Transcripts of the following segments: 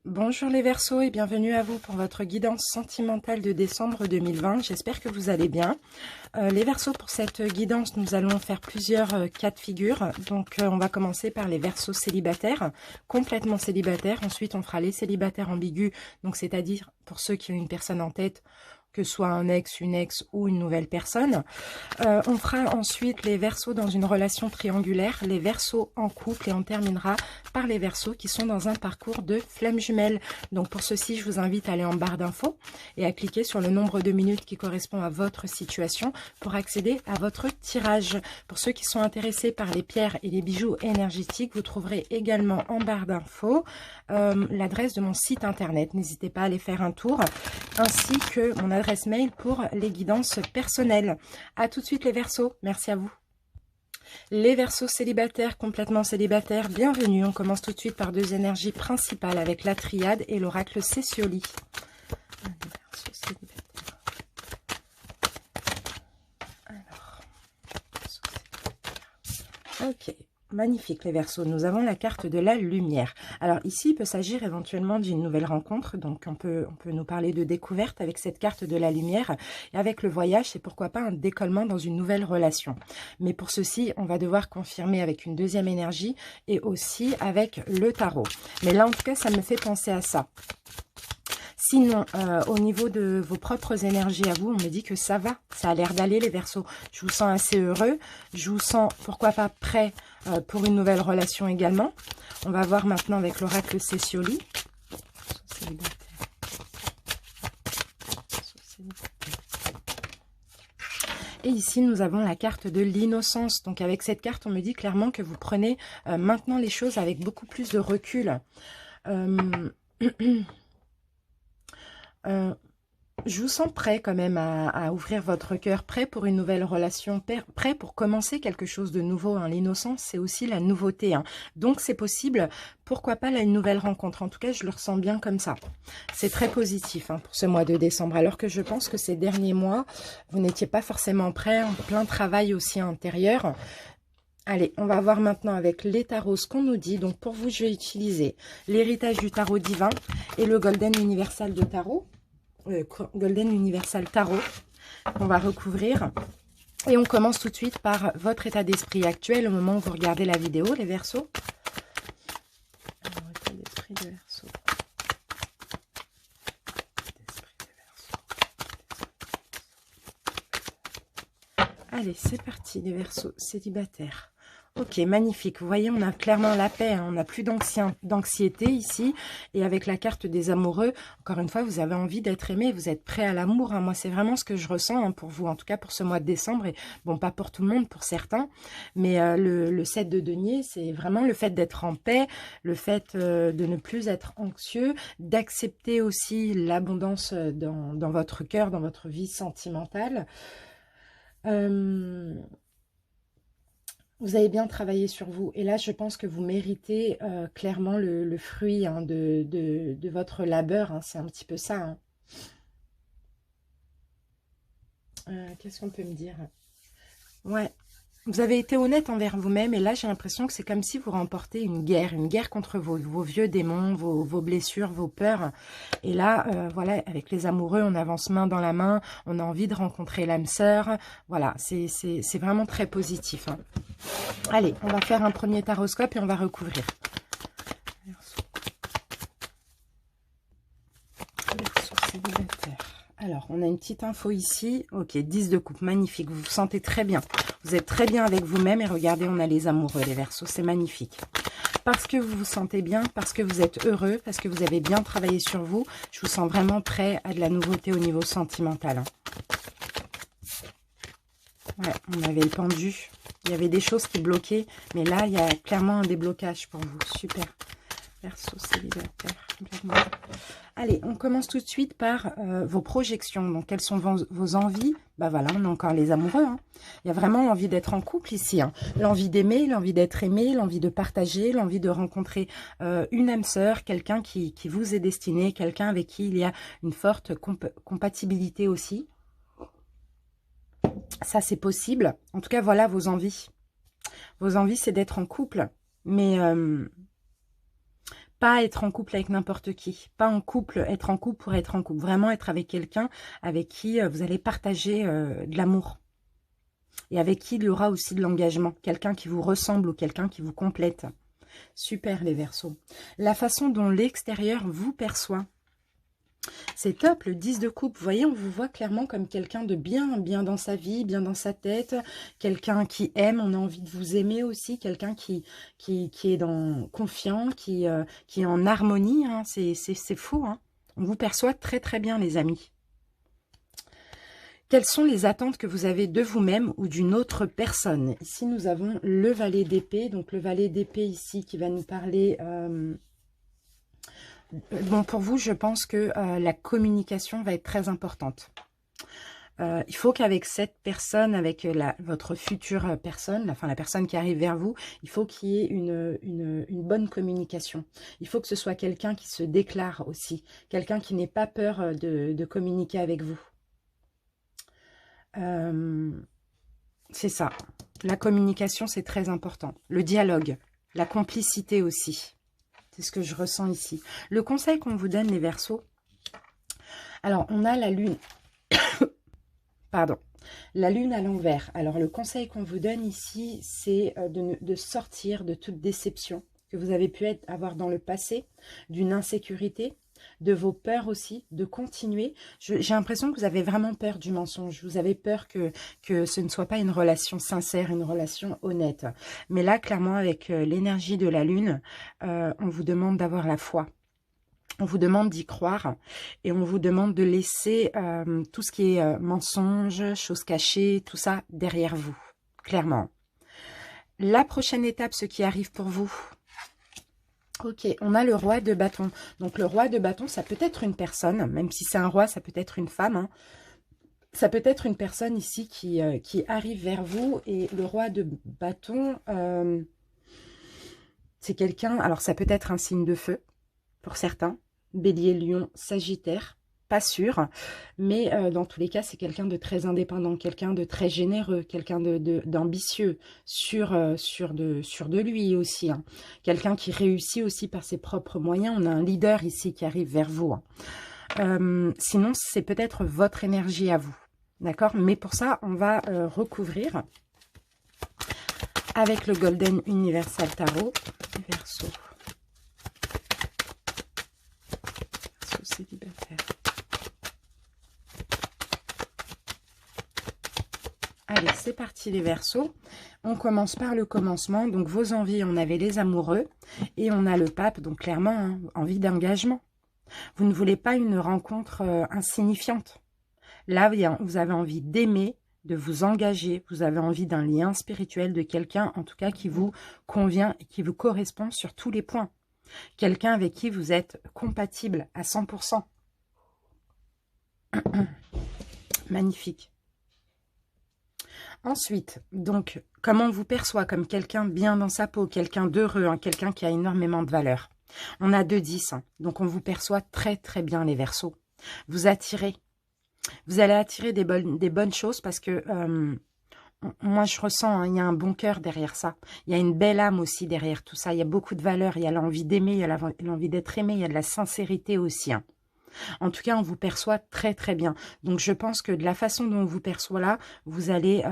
Bonjour les Verseaux et bienvenue à vous pour votre guidance sentimentale de décembre 2020. J'espère que vous allez bien. Les Verseaux, pour cette guidance, nous allons faire plusieurs cas de figure. Donc on va commencer par les Verseaux célibataires, complètement célibataires. Ensuite on fera les célibataires ambigus, donc c'est-à-dire pour ceux qui ont une personne en tête, que ce soit un ex, une ex ou une nouvelle personne. On fera ensuite les Verseaux dans une relation triangulaire, les Verseaux en couple et on terminera par les Verseaux qui sont dans un parcours de flamme jumelle. Donc pour ceci, je vous invite à aller en barre d'infos et à cliquer sur le nombre de minutes qui correspond à votre situation pour accéder à votre tirage. Pour ceux qui sont intéressés par les pierres et les bijoux énergétiques, vous trouverez également en barre d'infos l'adresse de mon site internet. N'hésitez pas à aller faire un tour, ainsi que mon adresse mail pour les guidances personnelles. À tout de suite les Verseaux, merci à vous. Les Verseaux célibataires, complètement célibataires, bienvenue. On commence tout de suite par deux énergies principales avec la triade et l'oracle Cécioli. Les Verseaux célibataires. Alors, ok. Magnifique les Verseaux, nous avons la carte de la lumière. Alors ici, il peut s'agir éventuellement d'une nouvelle rencontre, donc on peut nous parler de découverte avec cette carte de la lumière. Et avec le voyage, c'est pourquoi pas un décollement dans une nouvelle relation. Mais pour ceci, on va devoir confirmer avec une deuxième énergie et aussi avec le tarot. Mais là, en tout cas, ça me fait penser à ça. Sinon, au niveau de vos propres énergies à vous, on me dit que ça va, ça a l'air d'aller les Verseaux. Je vous sens assez heureux, je vous sens pourquoi pas prêt pour une nouvelle relation également. On va voir maintenant avec l'oracle Cécioli. Et ici, nous avons la carte de l'innocence. Donc avec cette carte, on me dit clairement que vous prenez maintenant les choses avec beaucoup plus de recul. Je vous sens prêt quand même à ouvrir votre cœur, prêt pour une nouvelle relation, prêt pour commencer quelque chose de nouveau. Hein. L'innocence, c'est aussi la nouveauté. Hein. Donc, c'est possible, pourquoi pas là, une nouvelle rencontre. En tout cas, je le ressens bien comme ça. C'est très positif pour ce mois de décembre. Alors que je pense que ces derniers mois, vous n'étiez pas forcément prêt, en plein travail aussi intérieur. Allez, on va voir maintenant avec les tarots ce qu'on nous dit. Donc, pour vous, je vais utiliser l'héritage du tarot divin et le Golden Universal de tarot. Golden Universal Tarot qu'on va recouvrir et on commence tout de suite par votre état d'esprit actuel au moment où vous regardez la vidéo, les Verseaux. Alors, état d'esprit de Verseau. Allez, c'est parti les Verseaux célibataires. Ok, magnifique. Vous voyez, on a clairement la paix. Hein. On n'a plus d'anxiété ici. Et avec la carte des amoureux, encore une fois, vous avez envie d'être aimé. Vous êtes prêt à l'amour. Hein. Moi, c'est vraiment ce que je ressens pour vous. En tout cas, pour ce mois de décembre. Et bon, pas pour tout le monde, pour certains. Mais le 7 de denier, c'est vraiment le fait d'être en paix. Le fait de ne plus être anxieux. D'accepter aussi l'abondance dans votre cœur, dans votre vie sentimentale. Vous avez bien travaillé sur vous. Et là, je pense que vous méritez clairement le fruit de votre labeur. Hein. C'est un petit peu ça. Hein. Qu'est-ce qu'on peut me dire? Ouais. Vous avez été honnête envers vous-même. Et là, j'ai l'impression que c'est comme si vous remportez une guerre contre vos vieux démons, vos blessures, vos peurs. Et là, voilà, avec les amoureux, on avance main dans la main. On a envie de rencontrer l'âme sœur. Voilà, c'est vraiment très positif. Hein. Allez, on va faire un premier taroscope et on va recouvrir. Verseau célibataire. Alors, on a une petite info ici. Ok, 10 de coupe, magnifique. Vous vous sentez très bien. Vous êtes très bien avec vous-même. Et regardez, on a les amoureux, les Verseaux. C'est magnifique. Parce que vous vous sentez bien, parce que vous êtes heureux, parce que vous avez bien travaillé sur vous. Je vous sens vraiment prêt à de la nouveauté au niveau sentimental. Hein. Ouais, on avait le pendu. Il y avait des choses qui bloquaient. Mais là, il y a clairement un déblocage pour vous. Super. Verseau célibataire. Complètement. Allez, on commence tout de suite par vos projections. Donc, quelles sont vos envies? Bah voilà, on a encore les amoureux. Hein. Il y a vraiment l'envie d'être en couple ici. Hein. L'envie d'aimer, l'envie d'être aimé, l'envie de partager, l'envie de rencontrer une âme sœur, quelqu'un qui vous est destiné, quelqu'un avec qui il y a une forte compatibilité aussi. Ça, c'est possible. En tout cas, voilà vos envies. Vos envies, c'est d'être en couple. Mais Pas être en couple avec n'importe qui. Pas en couple, être en couple pour être en couple. Vraiment être avec quelqu'un avec qui vous allez partager de l'amour. Et avec qui il y aura aussi de l'engagement. Quelqu'un qui vous ressemble ou quelqu'un qui vous complète. Super les Verseaux. La façon dont l'extérieur vous perçoit. C'est top, le 10 de coupe. Vous voyez, on vous voit clairement comme quelqu'un de bien dans sa vie, bien dans sa tête. Quelqu'un qui aime, on a envie de vous aimer aussi. Quelqu'un qui est confiant, qui est en harmonie. Hein. C'est fou. Hein. On vous perçoit très bien, les amis. Quelles sont les attentes que vous avez de vous-même ou d'une autre personne? Ici, nous avons le valet d'épée. Donc, le valet d'épée ici qui va nous parler... Bon, pour vous, je pense que la communication va être très importante. Il faut qu'avec cette personne, avec votre future personne, enfin la personne qui arrive vers vous, il faut qu'il y ait une bonne communication. Il faut que ce soit quelqu'un qui se déclare aussi, quelqu'un qui n'ait pas peur de communiquer avec vous. C'est ça. La communication, c'est très important. Le dialogue, la complicité aussi. C'est ce que je ressens ici. Le conseil qu'on vous donne, les Verseaux. Alors, on a la lune. Pardon. La lune à l'envers. Alors, le conseil qu'on vous donne ici, c'est de sortir de toute déception que vous avez pu avoir dans le passé, d'une insécurité, de vos peurs aussi, de continuer. J'ai l'impression que vous avez vraiment peur du mensonge. Vous avez peur que ce ne soit pas une relation sincère, une relation honnête. Mais là, clairement, avec l'énergie de la lune, on vous demande d'avoir la foi. On vous demande d'y croire et on vous demande de laisser tout ce qui est mensonge, choses cachées, tout ça derrière vous, clairement. La prochaine étape, ce qui arrive pour vous. Ok, on a le roi de bâton. Donc le roi de bâton, ça peut être une personne, même si c'est un roi, ça peut être une femme. Hein. Ça peut être une personne ici qui arrive vers vous. Et le roi de bâton, c'est quelqu'un, alors ça peut être un signe de feu pour certains. Bélier, lion, sagittaire, pas sûr. Mais dans tous les cas, c'est quelqu'un de très indépendant, quelqu'un de très généreux, quelqu'un d'ambitieux, sûr de lui aussi. Hein. Quelqu'un qui réussit aussi par ses propres moyens. On a un leader ici qui arrive vers vous. Hein. Sinon, c'est peut-être votre énergie à vous. D'accord? Mais pour ça, on va recouvrir avec le Golden Universal Tarot. Verseau. Célibataire. Allez, c'est parti les Verseaux. On commence par le commencement. Donc, vos envies, on avait les amoureux. Et on a le pape, donc clairement, hein, envie d'engagement. Vous ne voulez pas une rencontre insignifiante. Là, vous avez envie d'aimer, de vous engager. Vous avez envie d'un lien spirituel, de quelqu'un, en tout cas, qui vous convient et qui vous correspond sur tous les points. Quelqu'un avec qui vous êtes compatible à 100%. Magnifique. Ensuite, donc, comment on vous perçoit comme quelqu'un bien dans sa peau, quelqu'un d'heureux, hein, quelqu'un qui a énormément de valeur. On a 2-10, hein, donc on vous perçoit très bien les Verseaux. Vous attirez. Vous allez attirer des bonnes choses parce que... moi, je ressens, hein, il y a un bon cœur derrière ça. Il y a une belle âme aussi derrière tout ça. Il y a beaucoup de valeur. Il y a l'envie d'aimer, il y a l'envie d'être aimé. Il y a de la sincérité aussi. Hein. En tout cas, on vous perçoit très bien. Donc, je pense que de la façon dont on vous perçoit là, vous allez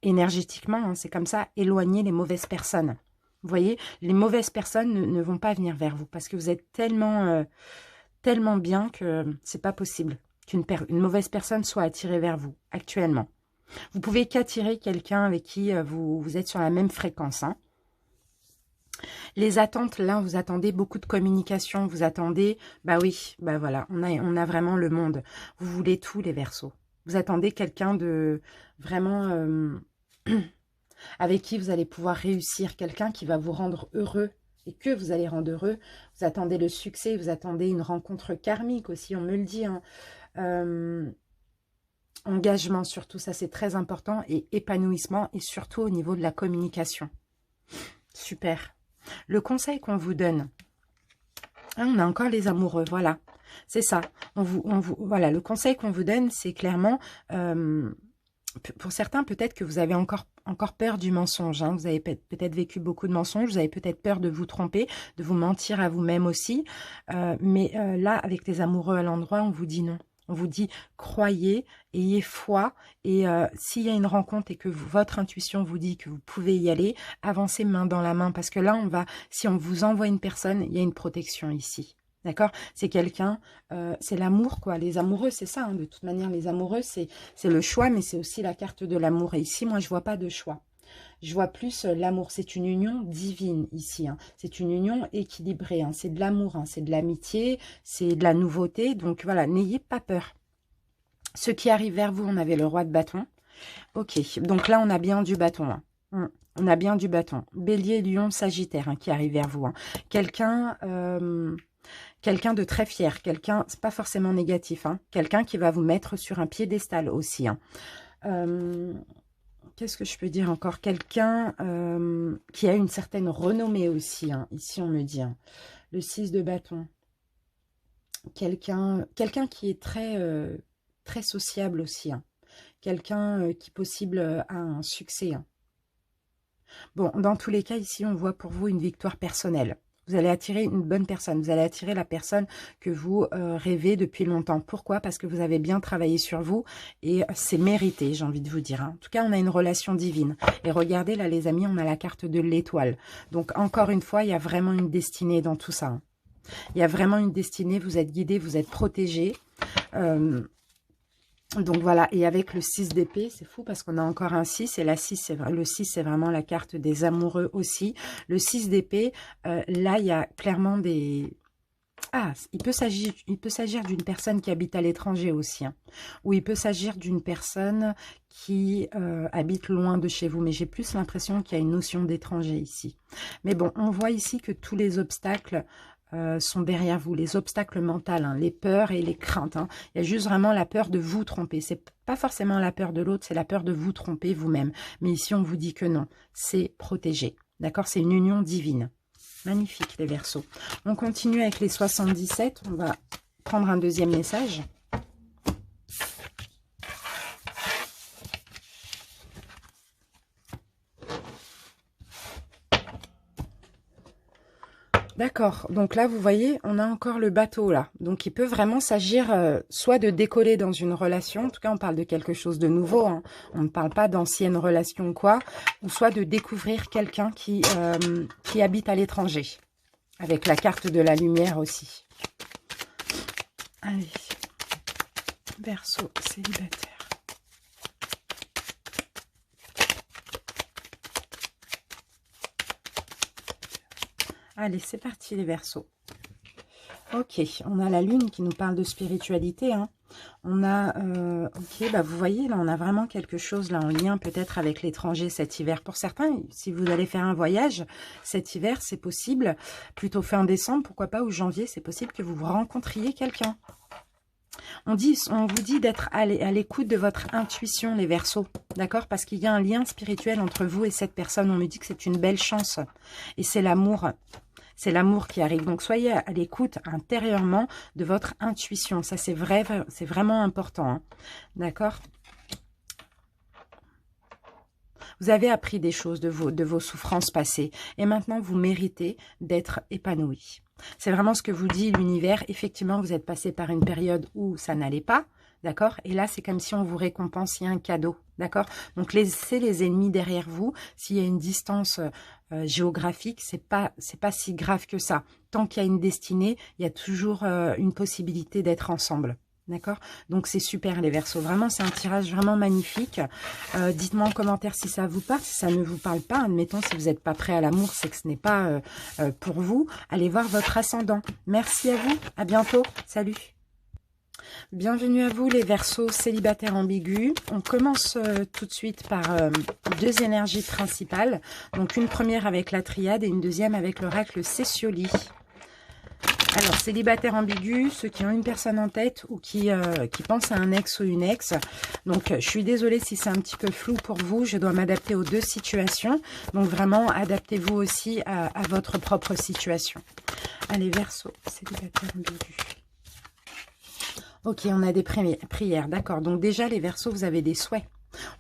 énergétiquement, hein, c'est comme ça, éloigner les mauvaises personnes. Vous voyez, les mauvaises personnes ne vont pas venir vers vous parce que vous êtes tellement bien que c'est pas possible qu'une mauvaise personne soit attirée vers vous actuellement. Vous pouvez qu'attirer quelqu'un avec qui vous êtes sur la même fréquence. Hein. Les attentes, là, vous attendez beaucoup de communication. Vous attendez, bah oui, bah voilà, on a vraiment le monde. Vous voulez tout, les Verseaux. Vous attendez quelqu'un de vraiment avec qui vous allez pouvoir réussir. Quelqu'un qui va vous rendre heureux et que vous allez rendre heureux. Vous attendez le succès, vous attendez une rencontre karmique aussi, on me le dit. Hein. Engagement surtout, ça c'est très important, et épanouissement, et surtout au niveau de la communication. Super. Le conseil qu'on vous donne, hein, on a encore les amoureux, voilà, c'est ça. Voilà, le conseil qu'on vous donne, c'est clairement, pour certains, peut-être que vous avez encore encore peur du mensonge. Hein. Vous avez peut-être vécu beaucoup de mensonges, vous avez peut-être peur de vous tromper, de vous mentir à vous-même aussi. Mais là, avec les amoureux à l'endroit, on vous dit non. On vous dit, croyez, ayez foi, et s'il y a une rencontre et que votre intuition vous dit que vous pouvez y aller, avancez main dans la main, parce que là, si on vous envoie une personne, il y a une protection ici. D'accord? C'est quelqu'un, c'est l'amour, quoi. Les amoureux, c'est ça. Hein. De toute manière, les amoureux, c'est le choix, mais c'est aussi la carte de l'amour. Et ici, moi, je vois pas de choix. Je vois plus l'amour. C'est une union divine ici. Hein. C'est une union équilibrée. Hein. C'est de l'amour, hein. C'est de l'amitié, c'est de la nouveauté. Donc voilà, n'ayez pas peur. Ce qui arrive vers vous, on avait le roi de bâton. Ok, donc là, on a bien du bâton. Hein. On a bien du bâton. Bélier, lion, sagittaire hein, qui arrive vers vous. Hein. Quelqu'un de très fier, quelqu'un, c'est pas forcément négatif, hein, quelqu'un qui va vous mettre sur un piédestal aussi. Hein. Qu'est-ce que je peux dire encore? Quelqu'un qui a une certaine renommée aussi, hein, ici on me dit. Hein. Le 6 de bâton. Quelqu'un qui est très sociable aussi. Hein. Quelqu'un qui possible a un succès. Hein. Bon, dans tous les cas, ici on voit pour vous une victoire personnelle. Vous allez attirer une bonne personne. Vous allez attirer la personne que vous rêvez depuis longtemps. Pourquoi? Parce que vous avez bien travaillé sur vous et c'est mérité, j'ai envie de vous dire. Hein. En tout cas, on a une relation divine. Et regardez, là, les amis, on a la carte de l'étoile. Donc, encore une fois, il y a vraiment une destinée dans tout ça. Hein. Il y a vraiment une destinée. Vous êtes guidés, vous êtes protégés. Donc voilà, et avec le 6 d'épée, c'est fou parce qu'on a encore un 6, et la 6, le 6, c'est vraiment la carte des amoureux aussi. Le 6 d'épée, là, il y a clairement des... Ah, il peut s'agir d'une personne qui habite à l'étranger aussi, hein, ou il peut s'agir d'une personne qui habite loin de chez vous, mais j'ai plus l'impression qu'il y a une notion d'étranger ici. Mais bon, on voit ici que tous les obstacles sont derrière vous, les obstacles mentaux, hein, les peurs et les craintes. Hein. Il y a juste vraiment la peur de vous tromper. C'est pas forcément la peur de l'autre, c'est la peur de vous tromper vous-même. Mais ici, on vous dit que non, c'est protégé. D'accord? C'est une union divine. Magnifique, les Verseaux. On continue avec les 77. On va prendre un deuxième message. D'accord, donc là, vous voyez, on a encore le bateau, là. Donc, il peut vraiment s'agir soit de décoller dans une relation, en tout cas, on parle de quelque chose de nouveau, hein. On ne parle pas d'anciennes relations ou quoi, ou soit de découvrir quelqu'un qui habite à l'étranger, avec la carte de la lumière aussi. Allez, Verseau célibataire. Allez, c'est parti les Verseaux. Ok, on a la lune qui nous parle de spiritualité. Hein. On a, ok, bah vous voyez, là, on a vraiment quelque chose là en lien peut-être avec l'étranger cet hiver. Pour certains, si vous allez faire un voyage cet hiver, c'est possible. Plutôt fin décembre, pourquoi pas, ou janvier, c'est possible que vous rencontriez quelqu'un. On vous dit d'être à l'écoute de votre intuition, les Verseaux, d'accord? Parce qu'il y a un lien spirituel entre vous et cette personne. On me dit que c'est une belle chance. Et c'est l'amour. C'est l'amour qui arrive. Donc, soyez à l'écoute intérieurement de votre intuition. Ça, c'est vrai, c'est vraiment important. Hein. D'accord? Vous avez appris des choses de vos souffrances passées. Et maintenant, vous méritez d'être épanoui. C'est vraiment ce que vous dit l'univers. Effectivement, vous êtes passé par une période où ça n'allait pas. D'accord? Et là, c'est comme si on vous récompensait un cadeau. D'accord? Donc, laissez les ennemis derrière vous. S'il y a une distance géographique, c'est pas si grave que ça. Tant qu'il y a une destinée, il y a toujours une possibilité d'être ensemble. D'accord? Donc, c'est super, les Verseaux. Vraiment, c'est un tirage vraiment magnifique. Dites-moi en commentaire si ça vous parle. Si ça ne vous parle pas, admettons, si vous n'êtes pas prêt à l'amour, c'est que ce n'est pas pour vous. Allez voir votre ascendant. Merci à vous. À bientôt. Salut. Bienvenue à vous les Verseaux célibataires ambigus. On commence tout de suite par deux énergies principales. Donc une première avec la triade et une deuxième avec l'oracle Cécioli. Alors célibataires ambigus, ceux qui ont une personne en tête ou qui pensent à un ex ou une ex. Donc je suis désolée si c'est un petit peu flou pour vous. Je dois m'adapter aux deux situations. Donc vraiment adaptez-vous aussi à votre propre situation. Allez Verseaux célibataires ambigus. Ok, on a des prières, d'accord. Donc déjà, les Verseaux, vous avez des souhaits.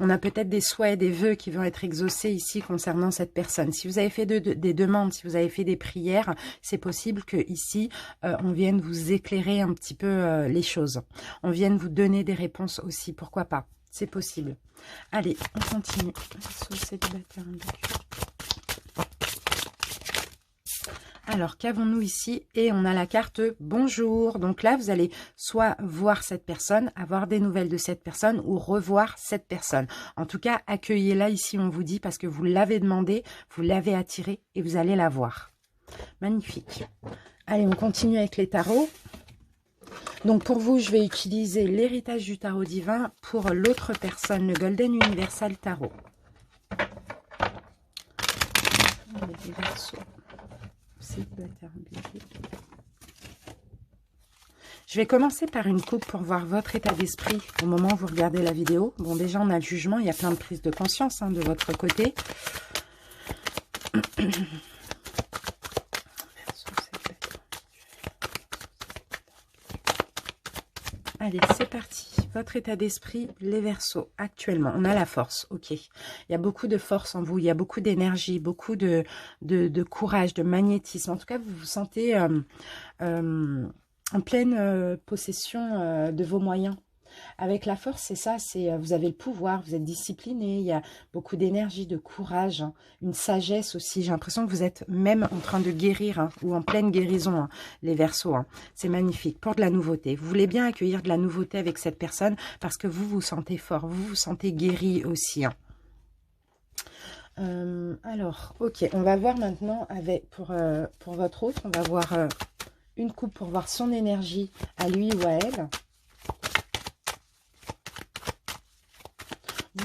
On a peut-être des souhaits, des vœux qui vont être exaucés ici concernant cette personne. Si vous avez fait des demandes, si vous avez fait des prières, c'est possible que ici on vienne vous éclairer un petit peu les choses. On vienne vous donner des réponses aussi, pourquoi pas. C'est possible. Allez, on continue. Alors, qu'avons-nous ici? Et on a la carte bonjour. Donc là, vous allez soit voir cette personne, avoir des nouvelles de cette personne ou revoir cette personne. En tout cas, accueillez-la ici, on vous dit, parce que vous l'avez demandé, vous l'avez attirée et vous allez la voir. Magnifique. Allez, on continue avec les tarots. Donc pour vous, je vais utiliser l'héritage du tarot divin. Pour l'autre personne, le Golden Universal Tarot. Les Verseaux. Je vais commencer par une coupe pour voir votre état d'esprit au moment où vous regardez la vidéo. Bon, déjà, on a le jugement. Il y a plein de prises de conscience de votre côté. Allez, c'est parti. Votre état d'esprit, les Verseaux, actuellement. On a la force, ok. Il y a beaucoup de force en vous, il y a beaucoup d'énergie, beaucoup de courage, de magnétisme. En tout cas, vous vous sentez en pleine possession de vos moyens. Avec la force, c'est ça, c'est vous avez le pouvoir, vous êtes discipliné, il y a beaucoup d'énergie, de courage, une sagesse aussi. J'ai l'impression que vous êtes même en train de guérir ou en pleine guérison, les Verseaux. C'est magnifique pour de la nouveauté. Vous voulez bien accueillir de la nouveauté avec cette personne parce que vous vous sentez fort, vous vous sentez guéri aussi. Alors, ok, on va voir maintenant avec pour votre autre, on va voir une coupe pour voir son énergie à lui ou à elle.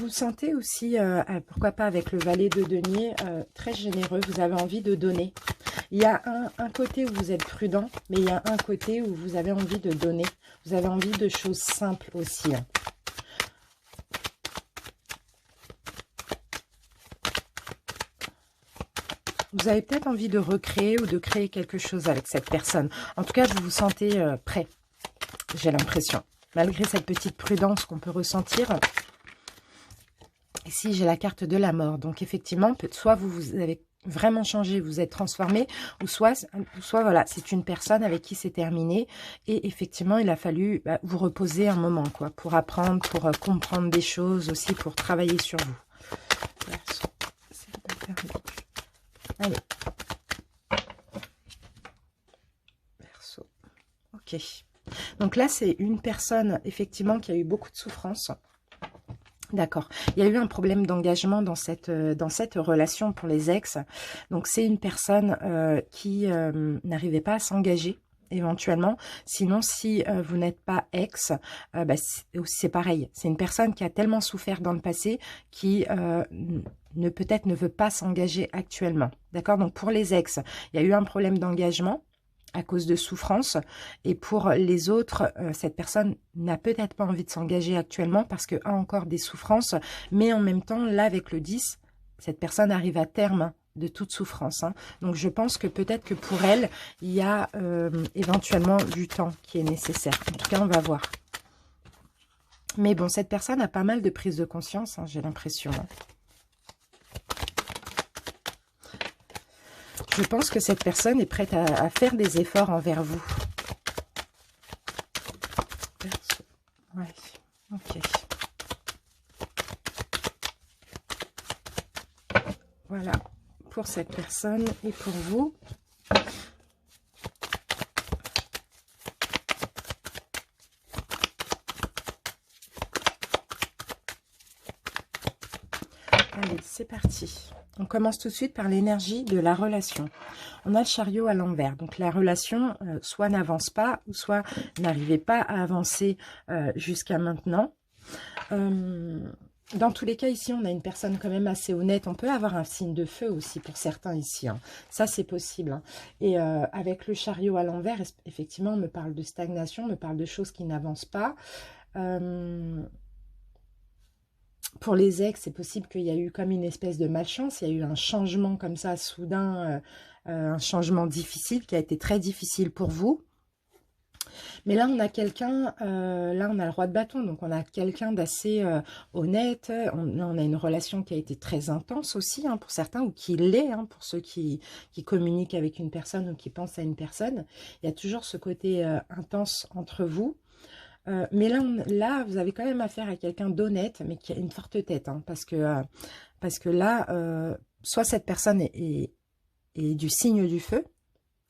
Vous sentez aussi, pourquoi pas avec le valet de denier, très généreux, vous avez envie de donner. Il y a un côté où vous êtes prudent, mais il y a un côté où vous avez envie de donner. Vous avez envie de choses simples aussi. Vous avez peut-être envie de recréer ou de créer quelque chose avec cette personne. En tout cas, vous vous sentez prêt, j'ai l'impression. Malgré cette petite prudence qu'on peut ressentir. Ici, j'ai la carte de la mort. Donc, effectivement, soit vous avez vraiment changé, vous êtes transformé, ou soit voilà, c'est une personne avec qui c'est terminé. Et effectivement, il a fallu vous reposer un moment, quoi, pour apprendre, pour comprendre des choses aussi, pour travailler sur vous. Allez. Verseau. Ok. Donc là, c'est une personne, effectivement, qui a eu beaucoup de souffrance. D'accord. Il y a eu un problème d'engagement dans cette relation pour les ex. Donc, c'est une personne qui n'arrivait pas à s'engager éventuellement. Sinon, si vous n'êtes pas ex, c'est pareil. C'est une personne qui a tellement souffert dans le passé qui peut-être ne veut pas s'engager actuellement. D'accord. Donc, pour les ex, il y a eu un problème d'engagement à cause de souffrance. Et pour les autres, cette personne n'a peut-être pas envie de s'engager actuellement parce qu'elle a encore des souffrances. Mais en même temps, là, avec le 10, cette personne arrive à terme de toute souffrance. Donc, je pense que peut-être que pour elle, il y a éventuellement du temps qui est nécessaire. En tout cas, on va voir. Mais bon, cette personne a pas mal de prise de conscience, j'ai l'impression. Je pense que cette personne est prête à faire des efforts envers vous. Ouais, ok. Voilà, pour cette personne et pour vous. Allez, c'est parti. On commence tout de suite par l'énergie de la relation. On a le chariot à l'envers. Donc, la relation, soit n'avance pas, ou soit n'arrivait pas à avancer jusqu'à maintenant. Dans tous les cas, ici, on a une personne quand même assez honnête. On peut avoir un signe de feu aussi pour certains ici. Ça, c'est possible. Et avec le chariot à l'envers, effectivement, on me parle de stagnation, on me parle de choses qui n'avancent pas. Pour les ex, c'est possible qu'il y a eu comme une espèce de malchance. Il y a eu un changement comme ça, soudain, un changement difficile qui a été très difficile pour vous. Mais là, on a quelqu'un, là, on a le roi de bâton, donc on a quelqu'un d'assez honnête. On a une relation qui a été très intense aussi, hein, pour certains, ou qui l'est, hein, pour ceux qui communiquent avec une personne ou qui pensent à une personne. Il y a toujours ce côté intense entre vous. Mais là, là, vous avez quand même affaire à quelqu'un d'honnête, mais qui a une forte tête, hein, parce que là, soit cette personne est du signe du feu,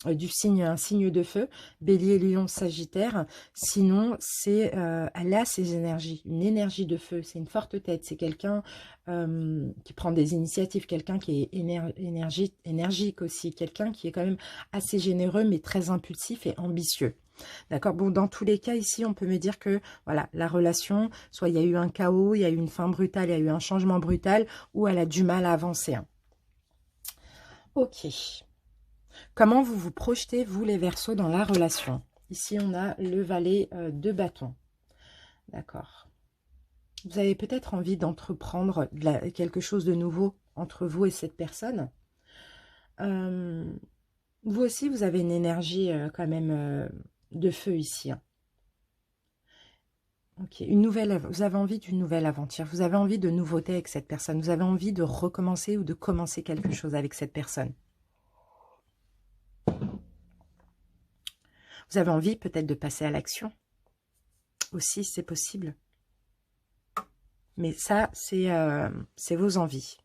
un signe de feu, Bélier, Lion, Sagittaire. Sinon, elle a ses énergies, une énergie de feu. C'est une forte tête. C'est quelqu'un qui prend des initiatives, quelqu'un qui est énergique aussi, quelqu'un qui est quand même assez généreux, mais très impulsif et ambitieux. D'accord. Bon, dans tous les cas, ici, on peut me dire que, voilà, la relation, soit il y a eu un chaos, il y a eu une fin brutale, il y a eu un changement brutal, ou elle a du mal à avancer. Hein. Ok. Comment vous vous projetez, vous, les Verseaux, dans la relation? Ici, on a le valet de bâton. D'accord. Vous avez peut-être envie d'entreprendre quelque chose de nouveau entre vous et cette personne. Vous aussi, vous avez une énergie quand même de feu ici. Hein. Ok, vous avez envie d'une nouvelle aventure. Vous avez envie de nouveautés avec cette personne. Vous avez envie de recommencer ou de commencer quelque chose avec cette personne. Vous avez envie peut-être de passer à l'action. Aussi, c'est possible. Mais ça, c'est vos envies.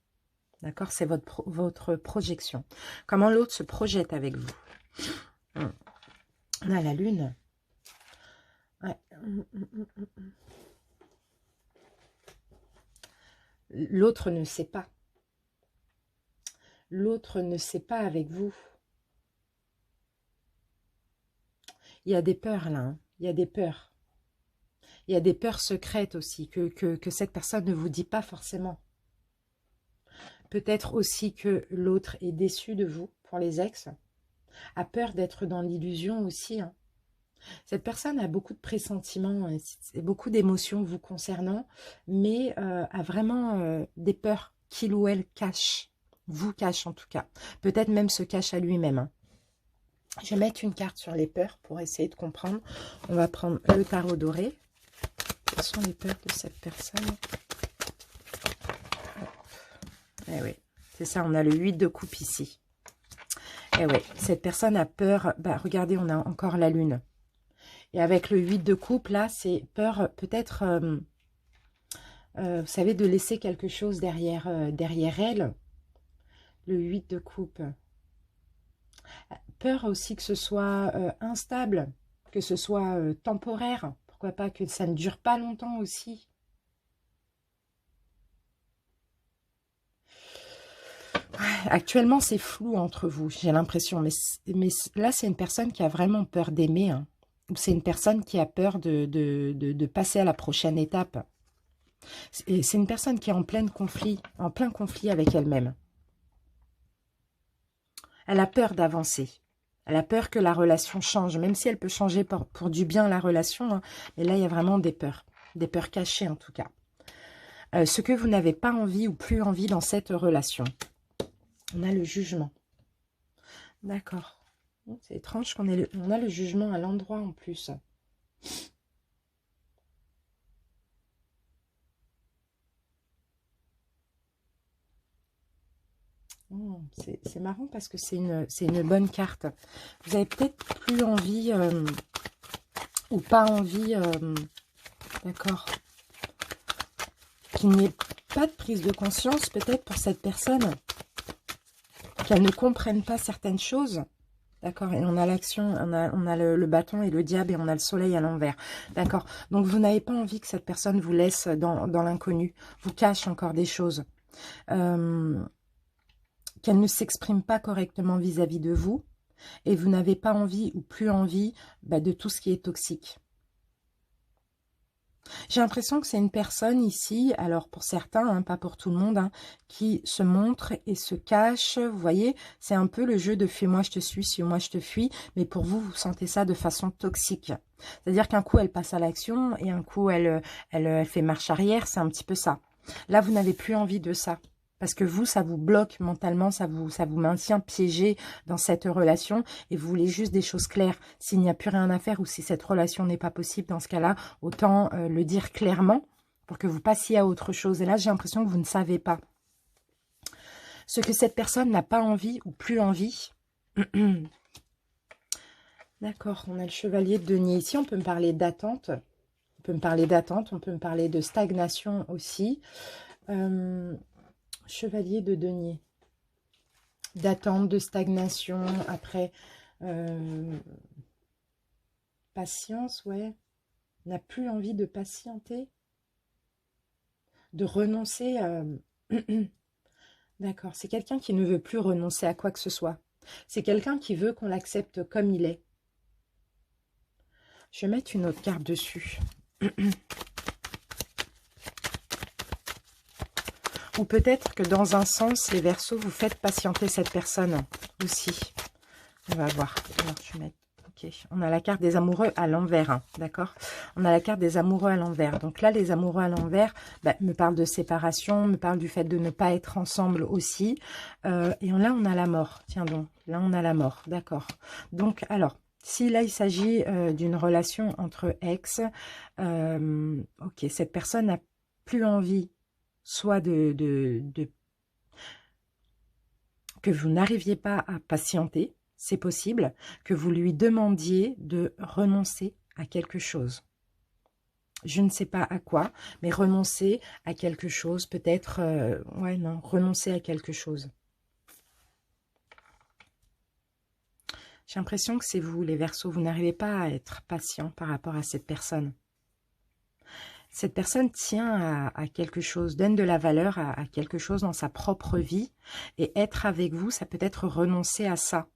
D'accord? C'est votre projection. Comment l'autre se projette avec vous. On a la lune. Ouais. L'autre ne sait pas. L'autre ne sait pas avec vous. Il y a des peurs là. Hein. Il y a des peurs. Il y a des peurs secrètes aussi que cette personne ne vous dit pas forcément. Peut-être aussi que l'autre est déçu de vous pour les ex. A peur d'être dans l'illusion aussi. Hein. Cette personne a beaucoup de pressentiments, et beaucoup d'émotions vous concernant, mais a vraiment des peurs qu'il ou elle cache. Vous cache en tout cas. Peut-être même se cache à lui-même. Hein. Je vais mettre une carte sur les peurs pour essayer de comprendre. On va prendre le tarot doré. Quelles sont les peurs de cette personne? Eh oui, c'est ça, on a le 8 de coupe ici. Eh oui, cette personne a peur. Bah, regardez, on a encore la lune. Et avec le 8 de coupe, là, c'est peur peut-être, vous savez, de laisser quelque chose derrière elle. Le 8 de coupe. Peur aussi que ce soit instable, que ce soit temporaire. Pourquoi pas que ça ne dure pas longtemps aussi. Actuellement, c'est flou entre vous, j'ai l'impression. Mais là, c'est une personne qui a vraiment peur d'aimer. Hein. C'est une personne qui a peur de passer à la prochaine étape. C'est une personne qui est en plein conflit avec elle-même. Elle a peur d'avancer. Elle a peur que la relation change, même si elle peut changer pour du bien la relation. Hein. Mais là, il y a vraiment des peurs cachées en tout cas. Ce que vous n'avez pas envie ou plus envie dans cette relation. On a le jugement. D'accord. C'est étrange qu'on ait on a le jugement à l'endroit en plus. Oh, c'est marrant parce que c'est une bonne carte. Vous avez peut-être plus envie ou pas envie, d'accord, qu'il n'y ait pas de prise de conscience peut-être pour cette personne, qu'elle ne comprenne pas certaines choses. D'accord, et on a l'action, on a le bâton et le diable et on a le soleil à l'envers. D'accord, donc vous n'avez pas envie que cette personne vous laisse dans l'inconnu, vous cache encore des choses. Qu'elle ne s'exprime pas correctement vis-à-vis de vous, et vous n'avez pas envie ou plus envie de tout ce qui est toxique. J'ai l'impression que c'est une personne ici, alors pour certains, hein, pas pour tout le monde, hein, qui se montre et se cache. Vous voyez, c'est un peu le jeu de fuis-moi, je te suis, suis-moi, je te fuis. Mais pour vous, vous sentez ça de façon toxique. C'est-à-dire qu'un coup, elle passe à l'action et un coup, elle fait marche arrière. C'est un petit peu ça. Là, vous n'avez plus envie de ça. Parce que vous, ça vous bloque mentalement, ça vous maintient piégé dans cette relation et vous voulez juste des choses claires. S'il n'y a plus rien à faire ou si cette relation n'est pas possible, dans ce cas-là, autant le dire clairement pour que vous passiez à autre chose. Et là, j'ai l'impression que vous ne savez pas. Ce que cette personne n'a pas envie ou plus envie. D'accord, on a le chevalier de denier. Ici, on peut me parler d'attente. On peut me parler d'attente, on peut me parler de stagnation aussi. Chevalier de denier. D'attente, de stagnation, après patience, ouais. N'a plus envie de patienter, de renoncer. D'accord, c'est quelqu'un qui ne veut plus renoncer à quoi que ce soit. C'est quelqu'un qui veut qu'on l'accepte comme il est. Je vais mettre une autre carte dessus. Ou peut-être que dans un sens, les Verseaux, vous faites patienter cette personne aussi. On va voir. Alors, je vais mettre... Ok, on a la carte des amoureux à l'envers, hein, d'accord? On a la carte des amoureux à l'envers. Donc là, les amoureux à l'envers me parlent de séparation, me parlent du fait de ne pas être ensemble aussi. Et là, on a la mort. Tiens donc, là, on a la mort, d'accord. Donc, alors, si là, il s'agit d'une relation entre ex, ok, cette personne n'a plus envie, soit que vous n'arriviez pas à patienter, c'est possible, que vous lui demandiez de renoncer à quelque chose. Je ne sais pas à quoi, mais renoncer à quelque chose, peut-être, ouais, non, renoncer à quelque chose. J'ai l'impression que c'est vous, les Verseaux, vous n'arrivez pas à être patient par rapport à cette personne. Cette personne tient à quelque chose, donne de la valeur à quelque chose dans sa propre vie. Et être avec vous, ça peut être renoncer à ça.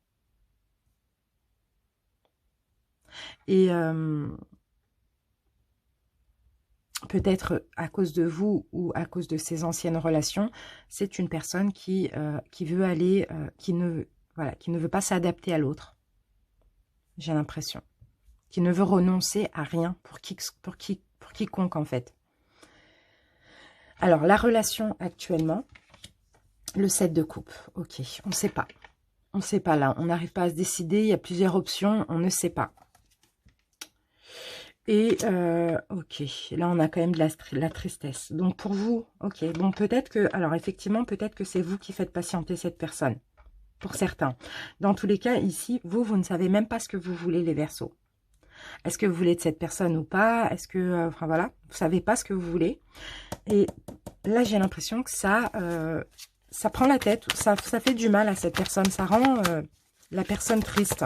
Et peut-être à cause de vous ou à cause de ses anciennes relations, c'est une personne qui veut aller, qui ne veut pas s'adapter à l'autre. J'ai l'impression. Qui ne veut renoncer à rien pour quiconque en fait. Alors, la relation actuellement, le 7 de coupe. Ok, on ne sait pas. On ne sait pas là, on n'arrive pas à se décider, il y a plusieurs options, on ne sait pas. Et, ok, là on a quand même de la tristesse. Donc pour vous, ok, bon peut-être que, alors effectivement, peut-être que c'est vous qui faites patienter cette personne, pour certains. Dans tous les cas, ici, vous ne savez même pas ce que vous voulez, les Verseaux. Est-ce que vous voulez de cette personne ou pas? Est-ce que, enfin voilà, vous ne savez pas ce que vous voulez. Et là, j'ai l'impression que ça prend la tête, ça fait du mal à cette personne, ça rend la personne triste.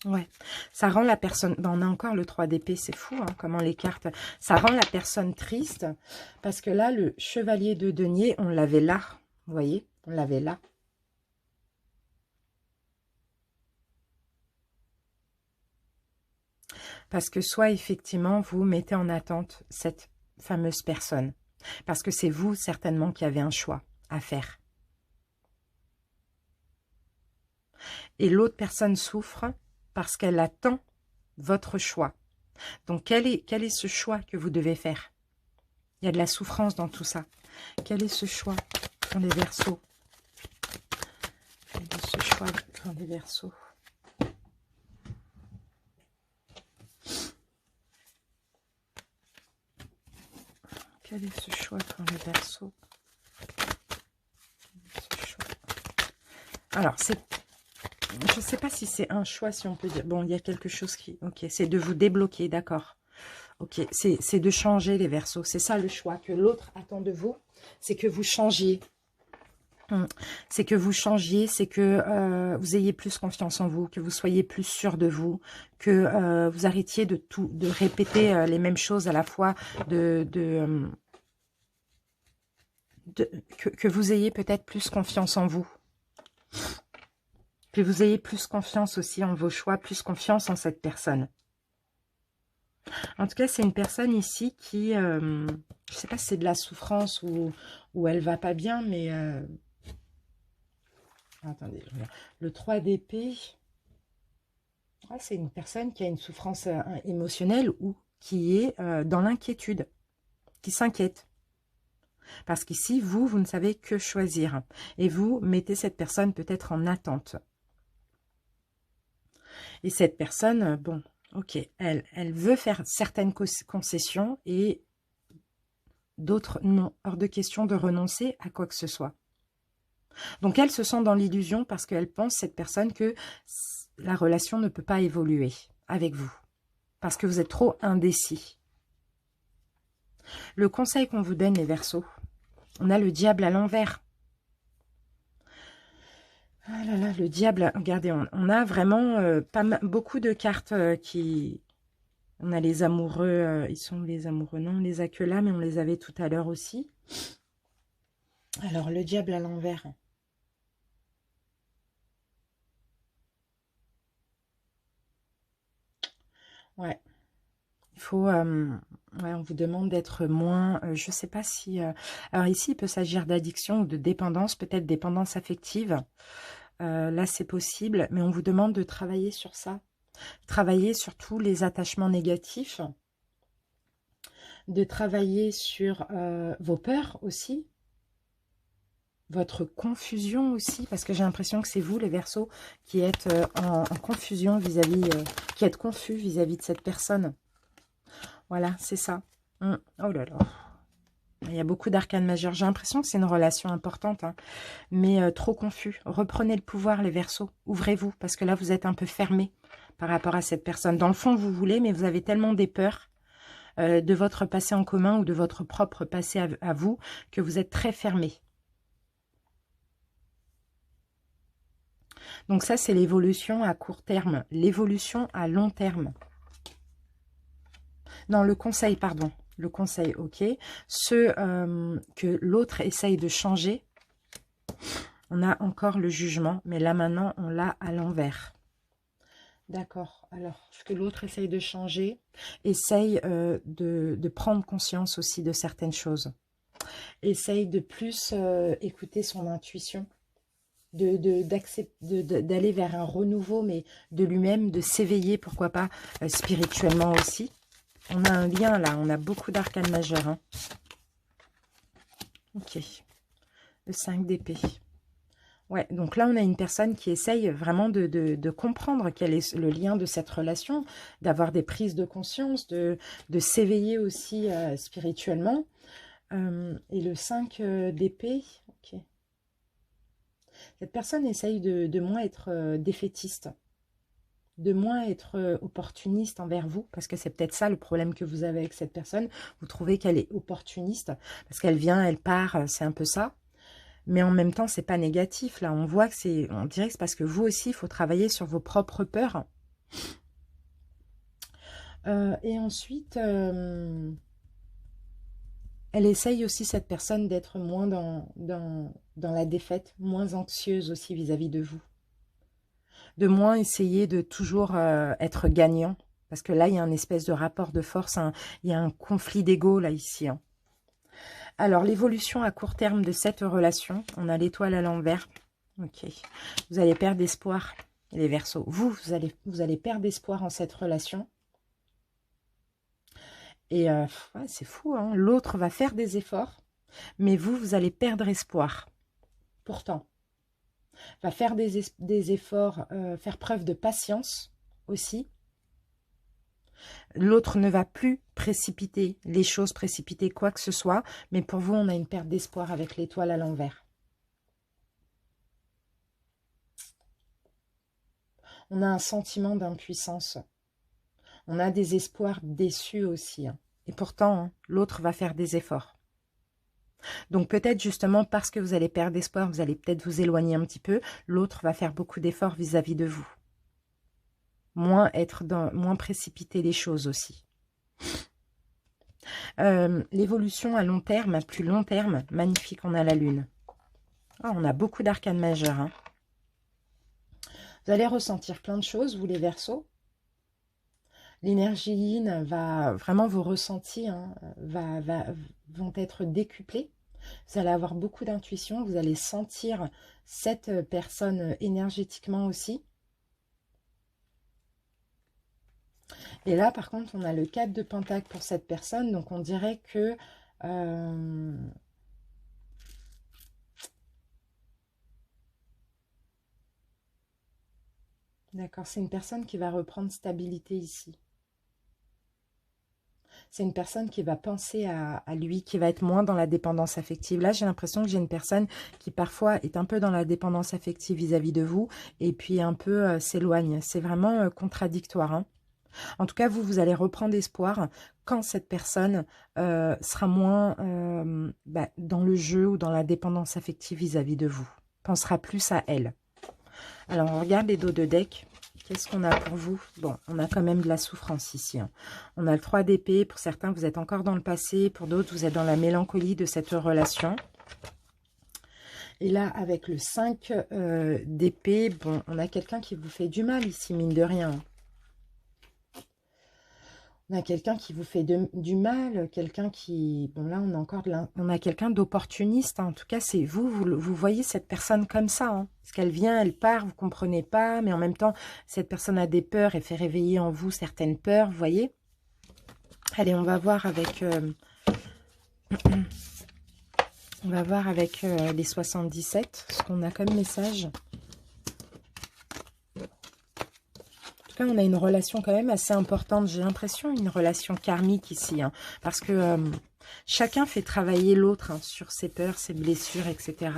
Ouais, ça rend la personne... Ben, on a encore le 3 d'épée, c'est fou, hein, comment les cartes... Ça rend la personne triste, parce que là, le chevalier de denier, on l'avait là, vous voyez, on l'avait là. Parce que soit, effectivement, vous mettez en attente cette fameuse personne, parce que c'est vous, certainement, qui avez un choix à faire. Et l'autre personne souffre parce qu'elle attend votre choix. Donc, quel est ce choix que vous devez faire? Il y a de la souffrance dans tout ça. Quel est ce choix dans les Verseaux? Quel est ce choix dans les Verseaux? Quel est ce choix dans les Verseaux? Alors, c'est... Je ne sais pas si c'est un choix, si on peut dire. Bon, il y a quelque chose qui... Ok, c'est de vous débloquer, d'accord. Ok, c'est de changer les Verseaux. C'est ça le choix que l'autre attend de vous. C'est que vous changiez. C'est que vous changiez, c'est que vous ayez plus confiance en vous, que vous soyez plus sûr de vous, que vous arrêtiez de répéter les mêmes choses à la fois, que vous ayez peut-être plus confiance en vous. Que vous ayez plus confiance aussi en vos choix, plus confiance en cette personne. En tout cas, c'est une personne ici qui, je ne sais pas si c'est de la souffrance ou elle va pas bien, mais... attendez, je regarde. Le 3 d'épée, c'est une personne qui a une souffrance émotionnelle ou qui est dans l'inquiétude, qui s'inquiète. Parce qu'ici, vous ne savez que choisir. Et vous mettez cette personne peut-être en attente. Et cette personne, bon, ok, elle veut faire certaines concessions et d'autres non. Hors de question de renoncer à quoi que ce soit. Donc elle se sent dans l'illusion parce qu'elle pense, cette personne, que la relation ne peut pas évoluer avec vous. Parce que vous êtes trop indécis. Le conseil qu'on vous donne, les Verseaux, on a le diable à l'envers. Ah là là, le diable, regardez, on a vraiment beaucoup de cartes qui... On a les amoureux, ils sont les amoureux, non, on les a que là, mais on les avait tout à l'heure aussi. Alors, le diable à l'envers. Ouais, il faut... ouais, on vous demande d'être moins... je sais pas si... alors ici, il peut s'agir d'addiction ou de dépendance, peut-être dépendance affective. Là, c'est possible, mais on vous demande de travailler sur ça. Travailler sur tous les attachements négatifs. De travailler sur vos peurs aussi. Votre confusion aussi, parce que j'ai l'impression que c'est vous, les Verseaux, qui êtes en confusion vis-à-vis... qui êtes confus vis-à-vis de cette personne. Voilà, c'est ça. Oh là là. Il y a beaucoup d'arcanes majeures. J'ai l'impression que c'est une relation importante, hein, mais trop confus. Reprenez le pouvoir, les Verseaux. Ouvrez-vous, parce que là, vous êtes un peu fermé par rapport à cette personne. Dans le fond, vous voulez, mais vous avez tellement des peurs de votre passé en commun ou de votre propre passé à vous que vous êtes très fermé. Donc ça, c'est l'évolution à court terme. L'évolution à long terme. Non, le conseil, pardon. Le conseil, ok. Ce que l'autre essaye de changer, on a encore le jugement, mais là maintenant, on l'a à l'envers. D'accord. Alors, ce que l'autre essaye de changer, essaye de prendre conscience aussi de certaines choses. Essaye de plus écouter son intuition. D'aller vers un renouveau, mais de lui-même, de s'éveiller, pourquoi pas, spirituellement aussi. On a un lien là, on a beaucoup d'arcanes majeurs. Hein. Ok, le 5 d'épée. Ouais, donc là, on a une personne qui essaye vraiment de comprendre quel est le lien de cette relation, d'avoir des prises de conscience, de s'éveiller aussi spirituellement. Et le 5 d'épée, ok. Cette personne essaye de moins être défaitiste, de moins être opportuniste envers vous, parce que c'est peut-être ça le problème que vous avez avec cette personne. Vous trouvez qu'elle est opportuniste, parce qu'elle vient, elle part, c'est un peu ça. Mais en même temps, c'est pas négatif. Là, on voit que c'est, on dirait que c'est parce que vous aussi, il faut travailler sur vos propres peurs. Et ensuite, elle essaye aussi, cette personne, d'être moins dans la défaite, moins anxieuse aussi vis-à-vis de vous. De moins essayer de toujours être gagnant. Parce que là, il y a un espèce de rapport de force, il y a un conflit d'ego là, ici. Hein. Alors, l'évolution à court terme de cette relation, on a l'étoile à l'envers. Ok. Vous allez perdre espoir, les Verseaux. Vous allez perdre espoir en cette relation. Et ouais, c'est fou, hein. L'autre va faire des efforts, mais vous allez perdre espoir. Pourtant, va faire des efforts, faire preuve de patience aussi. L'autre ne va plus précipiter les choses, précipiter quoi que ce soit, mais pour vous, on a une perte d'espoir avec l'étoile à l'envers. On a un sentiment d'impuissance. On a des espoirs déçus aussi. Hein. Et pourtant, hein, l'autre va faire des efforts. Donc peut-être justement parce que vous allez perdre espoir, vous allez peut-être vous éloigner un petit peu, l'autre va faire beaucoup d'efforts vis-à-vis de vous. Moins précipiter les choses aussi. L'évolution à long terme, à plus long terme, magnifique, on a la lune. Oh, on a beaucoup d'arcanes majeurs. Hein. Vous allez ressentir plein de choses, vous les Verseaux. L'énergie yin va, vraiment vos ressentis hein, vont être décuplés. Vous allez avoir beaucoup d'intuition, vous allez sentir cette personne énergétiquement aussi. Et là, par contre, on a le 4 de Pentacle pour cette personne, donc on dirait que D'accord, c'est une personne qui va reprendre stabilité ici. C'est une personne qui va penser à lui, qui va être moins dans la dépendance affective. Là, j'ai l'impression que j'ai une personne qui parfois est un peu dans la dépendance affective vis-à-vis de vous et puis un peu s'éloigne. C'est vraiment contradictoire, hein. En tout cas, vous allez reprendre espoir quand cette personne sera moins dans le jeu ou dans la dépendance affective vis-à-vis de vous. Pensera plus à elle. Alors, on regarde les dos de deck. Qu'est-ce qu'on a pour vous? Bon, on a quand même de la souffrance ici, hein. On a le 3 d'épée. Pour certains, vous êtes encore dans le passé. Pour d'autres, vous êtes dans la mélancolie de cette relation. Et là, avec le 5 d'épée, bon, on a quelqu'un qui vous fait du mal ici, mine de rien. On a quelqu'un qui vous fait du mal, quelqu'un qui... Bon, là, on a encore on a quelqu'un d'opportuniste, hein. En tout cas, c'est vous voyez cette personne comme ça, hein. Parce qu'elle vient, elle part, vous ne comprenez pas, mais en même temps, cette personne a des peurs et fait réveiller en vous certaines peurs, vous voyez. Allez, on va voir avec... on va voir avec les 77, ce qu'on a comme message. En tout cas, on a une relation quand même assez importante, j'ai l'impression, une relation karmique ici, hein, parce que chacun fait travailler l'autre, hein, sur ses peurs, ses blessures, etc.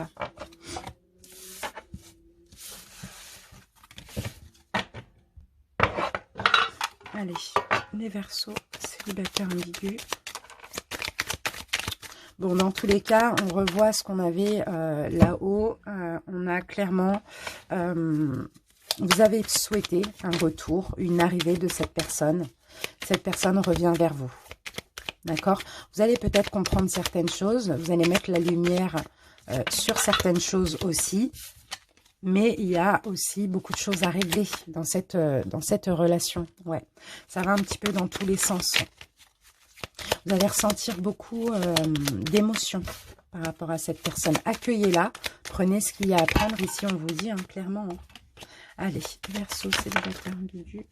Allez, les Verseaux, célibataires ambigus. Bon, dans tous les cas, on revoit ce qu'on avait là-haut. On a clairement... vous avez souhaité un retour, une arrivée de cette personne. Cette personne revient vers vous. D'accord? Vous allez peut-être comprendre certaines choses. Vous allez mettre la lumière sur certaines choses aussi. Mais il y a aussi beaucoup de choses à régler dans cette relation. Ouais, ça va un petit peu dans tous les sens. Vous allez ressentir beaucoup d'émotions par rapport à cette personne. Accueillez-la. Prenez ce qu'il y a à prendre. Ici, on vous dit, hein, clairement, hein. Allez, Verseau, célibataire ambigu.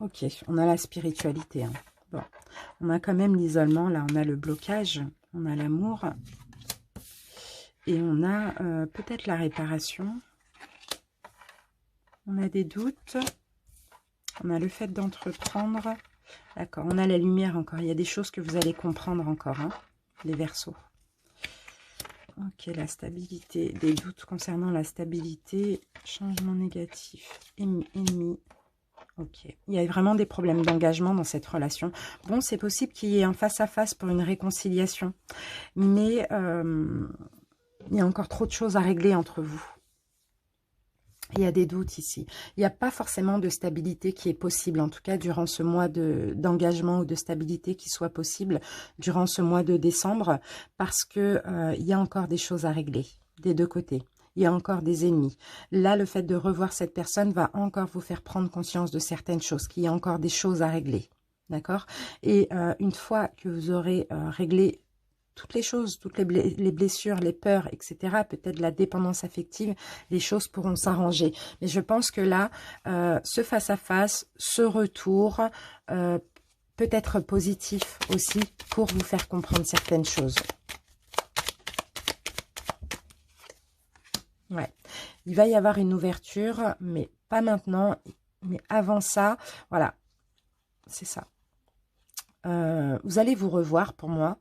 Ok, on a la spiritualité, hein. Bon, on a quand même l'isolement. Là, on a le blocage, on a l'amour. Et on a peut-être la réparation. On a des doutes. On a le fait d'entreprendre. D'accord, on a la lumière encore. Il y a des choses que vous allez comprendre encore, hein, les Verseaux. Ok, la stabilité. Des doutes concernant la stabilité. Changement négatif. Ennemi. Ok. Il y a vraiment des problèmes d'engagement dans cette relation. Bon, c'est possible qu'il y ait un face-à-face pour une réconciliation. Mais il y a encore trop de choses à régler entre vous. Il y a des doutes ici. Il n'y a pas forcément de stabilité qui est possible, en tout cas durant ce mois d'engagement ou de stabilité qui soit possible durant ce mois de décembre, parce que il y a encore des choses à régler des deux côtés. Il y a encore des ennemis. Là, le fait de revoir cette personne va encore vous faire prendre conscience de certaines choses, qu'il y a encore des choses à régler. D'accord? Et une fois que vous aurez réglé toutes les choses, toutes les blessures, les peurs, etc., peut-être la dépendance affective, les choses pourront s'arranger. Mais je pense que là, ce face-à-face, ce retour, peut être positif aussi pour vous faire comprendre certaines choses. Ouais, il va y avoir une ouverture, mais pas maintenant. Mais avant ça, voilà, c'est ça. Vous allez vous revoir pour moi.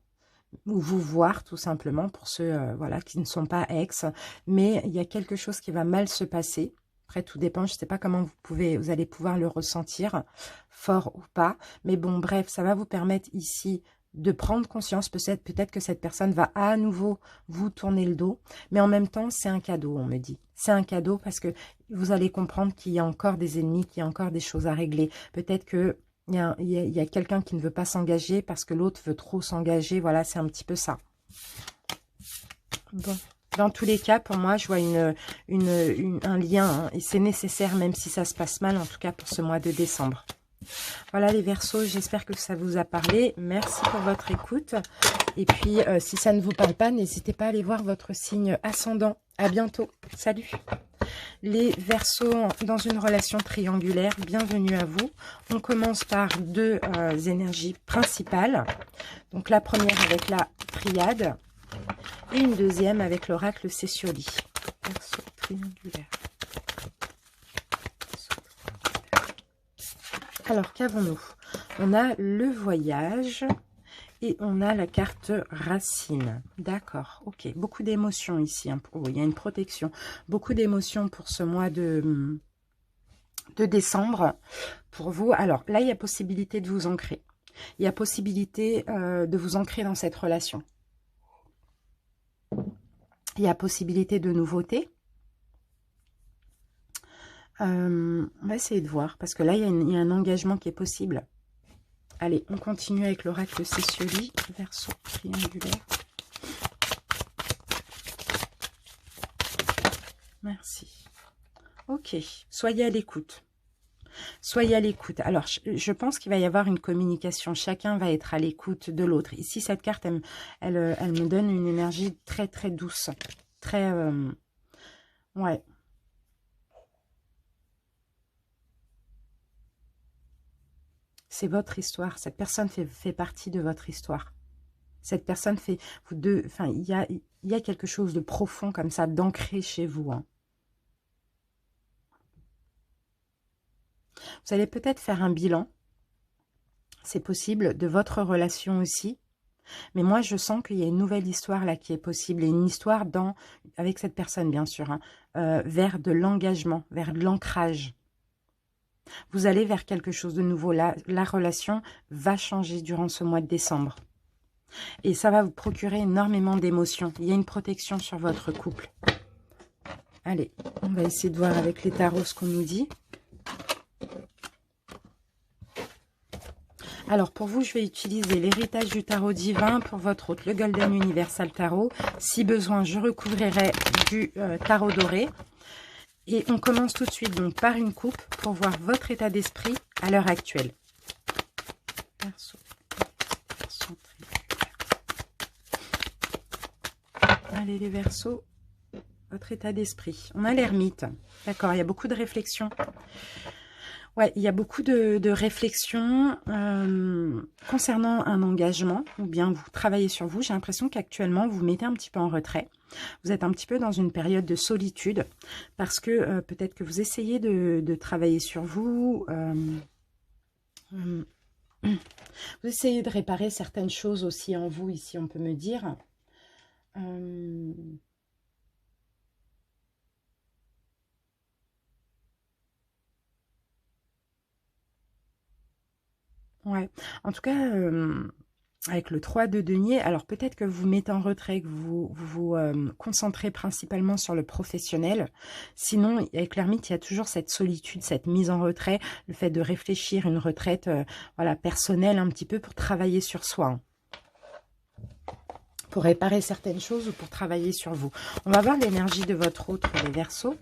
Ou vous voir tout simplement pour ceux voilà, qui ne sont pas ex. Mais il y a quelque chose qui va mal se passer. Après, tout dépend. Je ne sais pas comment vous allez pouvoir le ressentir, fort ou pas. Mais bon, bref, ça va vous permettre ici de prendre conscience. Peut-être que cette personne va à nouveau vous tourner le dos. Mais en même temps, c'est un cadeau, on me dit. C'est un cadeau parce que vous allez comprendre qu'il y a encore des ennemis, qu'il y a encore des choses à régler. Peut-être que il y a quelqu'un qui ne veut pas s'engager parce que l'autre veut trop s'engager. Voilà, c'est un petit peu ça. Bon. Dans tous les cas, pour moi, je vois un lien. Hein, et c'est nécessaire, même si ça se passe mal, en tout cas pour ce mois de décembre. Voilà les Verseaux, j'espère que ça vous a parlé. Merci pour votre écoute. Et puis, si ça ne vous parle pas, n'hésitez pas à aller voir votre signe ascendant. À bientôt. Salut. Les Verseaux dans une relation triangulaire, bienvenue à vous. On commence par deux énergies principales. Donc la première avec la triade et une deuxième avec l'oracle Cécioli. Verseau triangulaire. Alors qu'avons-nous? On a le voyage et on a la carte racine. D'accord, ok. Beaucoup d'émotions ici. Hein. Oh, il y a une protection. Beaucoup d'émotions pour ce mois de décembre. Pour vous, alors là, il y a possibilité de vous ancrer. Il y a possibilité de vous ancrer dans cette relation. Il y a possibilité de nouveautés. On va essayer de voir, parce que là, il y a un engagement qui est possible. Allez, on continue avec l'oracle Cécioli, Verseau triangulaire. Merci. Ok, soyez à l'écoute. Soyez à l'écoute. Alors, je pense qu'il va y avoir une communication. Chacun va être à l'écoute de l'autre. Ici, cette carte, elle me donne une énergie très, très douce. Très... ouais. C'est votre histoire. Cette personne fait partie de votre histoire. Cette personne fait... Vous deux, enfin, il y a quelque chose de profond comme ça, d'ancré chez vous. Hein. Vous allez peut-être faire un bilan. C'est possible, de votre relation aussi. Mais moi, je sens qu'il y a une nouvelle histoire là qui est possible. Et une histoire avec cette personne, bien sûr. Hein, vers de l'engagement, vers de l'ancrage. Vous allez vers quelque chose de nouveau. La relation va changer durant ce mois de décembre. Et ça va vous procurer énormément d'émotions. Il y a une protection sur votre couple. Allez, on va essayer de voir avec les tarots ce qu'on nous dit. Alors, pour vous, je vais utiliser l'héritage du tarot divin. Pour votre hôte, le Golden Universal Tarot. Si besoin, je recouvrirai du tarot doré. Et on commence tout de suite donc par une coupe pour voir votre état d'esprit à l'heure actuelle. Verseau. Allez, les Verseaux, votre état d'esprit. On a l'ermite. D'accord, il y a beaucoup de réflexions. Ouais, il y a beaucoup de réflexions concernant un engagement, ou bien vous travaillez sur vous. J'ai l'impression qu'actuellement, vous vous mettez un petit peu en retrait. Vous êtes un petit peu dans une période de solitude, parce que peut-être que vous essayez de travailler sur vous. Vous essayez de réparer certaines choses aussi en vous, ici, on peut me dire. Ouais, en tout cas, avec le 3 de denier, alors peut-être que vous mettez en retrait, que vous vous concentrez principalement sur le professionnel. Sinon, avec l'ermite, il y a toujours cette solitude, cette mise en retrait, le fait de réfléchir, une retraite voilà, personnelle un petit peu pour travailler sur soi. Hein. Pour réparer certaines choses ou pour travailler sur vous. On va voir l'énergie de votre autre, les Verseaux.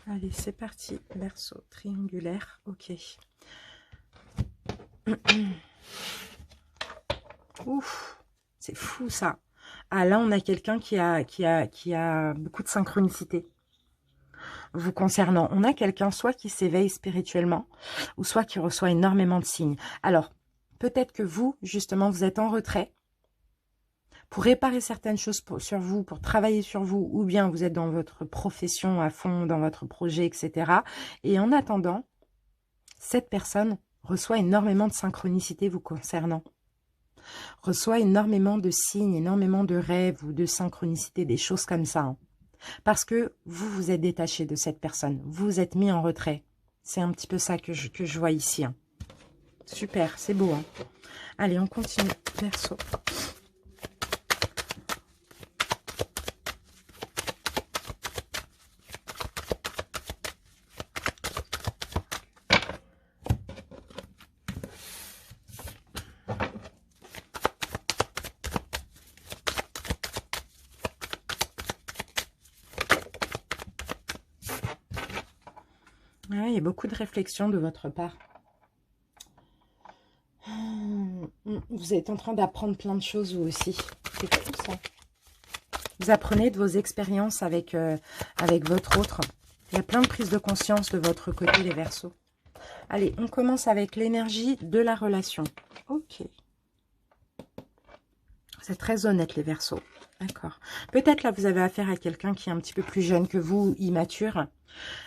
Allez, c'est parti. Verseau triangulaire. Ok. Ouf, c'est fou ça. Ah, là, on a quelqu'un qui a beaucoup de synchronicité vous concernant. On a quelqu'un soit qui s'éveille spirituellement, ou soit qui reçoit énormément de signes. Alors, peut-être que vous, justement, vous êtes en retrait pour réparer certaines choses sur vous, pour travailler sur vous, ou bien vous êtes dans votre profession à fond, dans votre projet, etc. Et en attendant, cette personne reçoit énormément de synchronicité vous concernant. Reçoit énormément de signes, énormément de rêves ou de synchronicité, des choses comme ça. Hein. Parce que vous vous êtes détaché de cette personne. Vous vous êtes mis en retrait. C'est un petit peu ça que je vois ici. Hein. Super, c'est beau. Hein. Allez, on continue. Verseau. Ouais, il y a beaucoup de réflexion de votre part. Vous êtes en train d'apprendre plein de choses, vous aussi. C'est fou, ça. Vous apprenez de vos expériences avec, avec votre autre. Il y a plein de prises de conscience de votre côté, les Verseaux. Allez, on commence avec l'énergie de la relation. Ok. C'est très honnête, les Verseaux. D'accord. Peut-être là, vous avez affaire à quelqu'un qui est un petit peu plus jeune que vous, immature.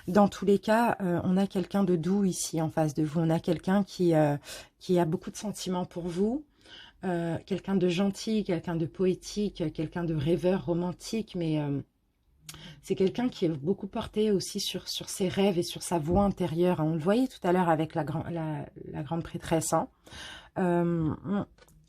Dans tous les cas, on a quelqu'un de doux ici en face de vous. On a quelqu'un qui a beaucoup de sentiments pour vous. Quelqu'un de gentil, quelqu'un de poétique, quelqu'un de rêveur, romantique. Mais c'est quelqu'un qui est beaucoup porté aussi sur ses rêves et sur sa voix intérieure. On le voyait tout à l'heure avec la grande prêtresse. Hein.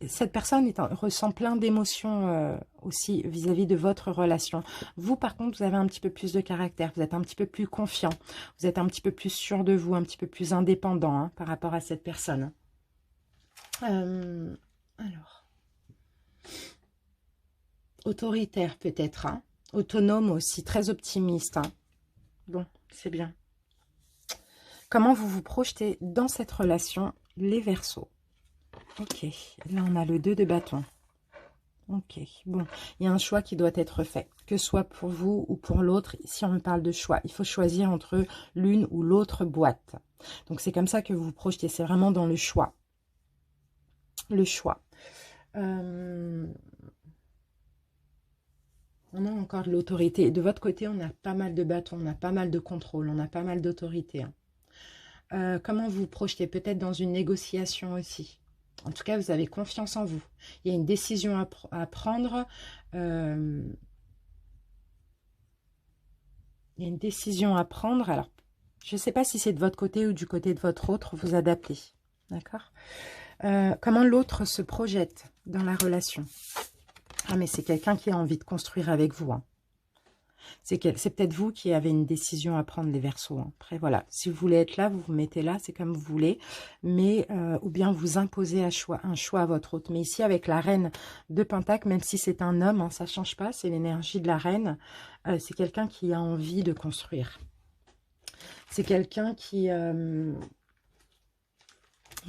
Cette personne ressent plein d'émotions aussi vis-à-vis de votre relation. Vous, par contre, vous avez un petit peu plus de caractère, vous êtes un petit peu plus confiant, vous êtes un petit peu plus sûr de vous, un petit peu plus indépendant hein, par rapport à cette personne. Alors, autoritaire peut-être, hein, autonome aussi, très optimiste. Hein. Bon, c'est bien. Comment vous vous projetez dans cette relation, les Verseaux? Ok, là on a le 2 de bâton. Ok, bon, il y a un choix qui doit être fait, que ce soit pour vous ou pour l'autre. Si on me parle de choix, il faut choisir entre l'une ou l'autre boîte. Donc c'est comme ça que vous vous projetez, c'est vraiment dans le choix. Le choix. On a encore de l'autorité. De votre côté, on a pas mal de bâtons, on a pas mal de contrôle, on a pas mal d'autorité. Hein. Comment vous vous projetez? Peut-être dans une négociation aussi. En tout cas, vous avez confiance en vous. Il y a une décision à prendre. Il y a une décision à prendre. Alors, je ne sais pas si c'est de votre côté ou du côté de votre autre. Vous adaptez. D'accord? Comment l'autre se projette dans la relation? Ah, mais c'est quelqu'un qui a envie de construire avec vous. Hein. C'est peut-être vous qui avez une décision à prendre, les Verseaux. Hein. Après, voilà, si vous voulez être là, vous vous mettez là, c'est comme vous voulez. Mais, ou bien vous imposez un choix à votre autre. Mais ici, avec la reine de Pentacle, même si c'est un homme, hein, ça ne change pas, c'est l'énergie de la reine. C'est quelqu'un qui a envie de construire. C'est quelqu'un qui...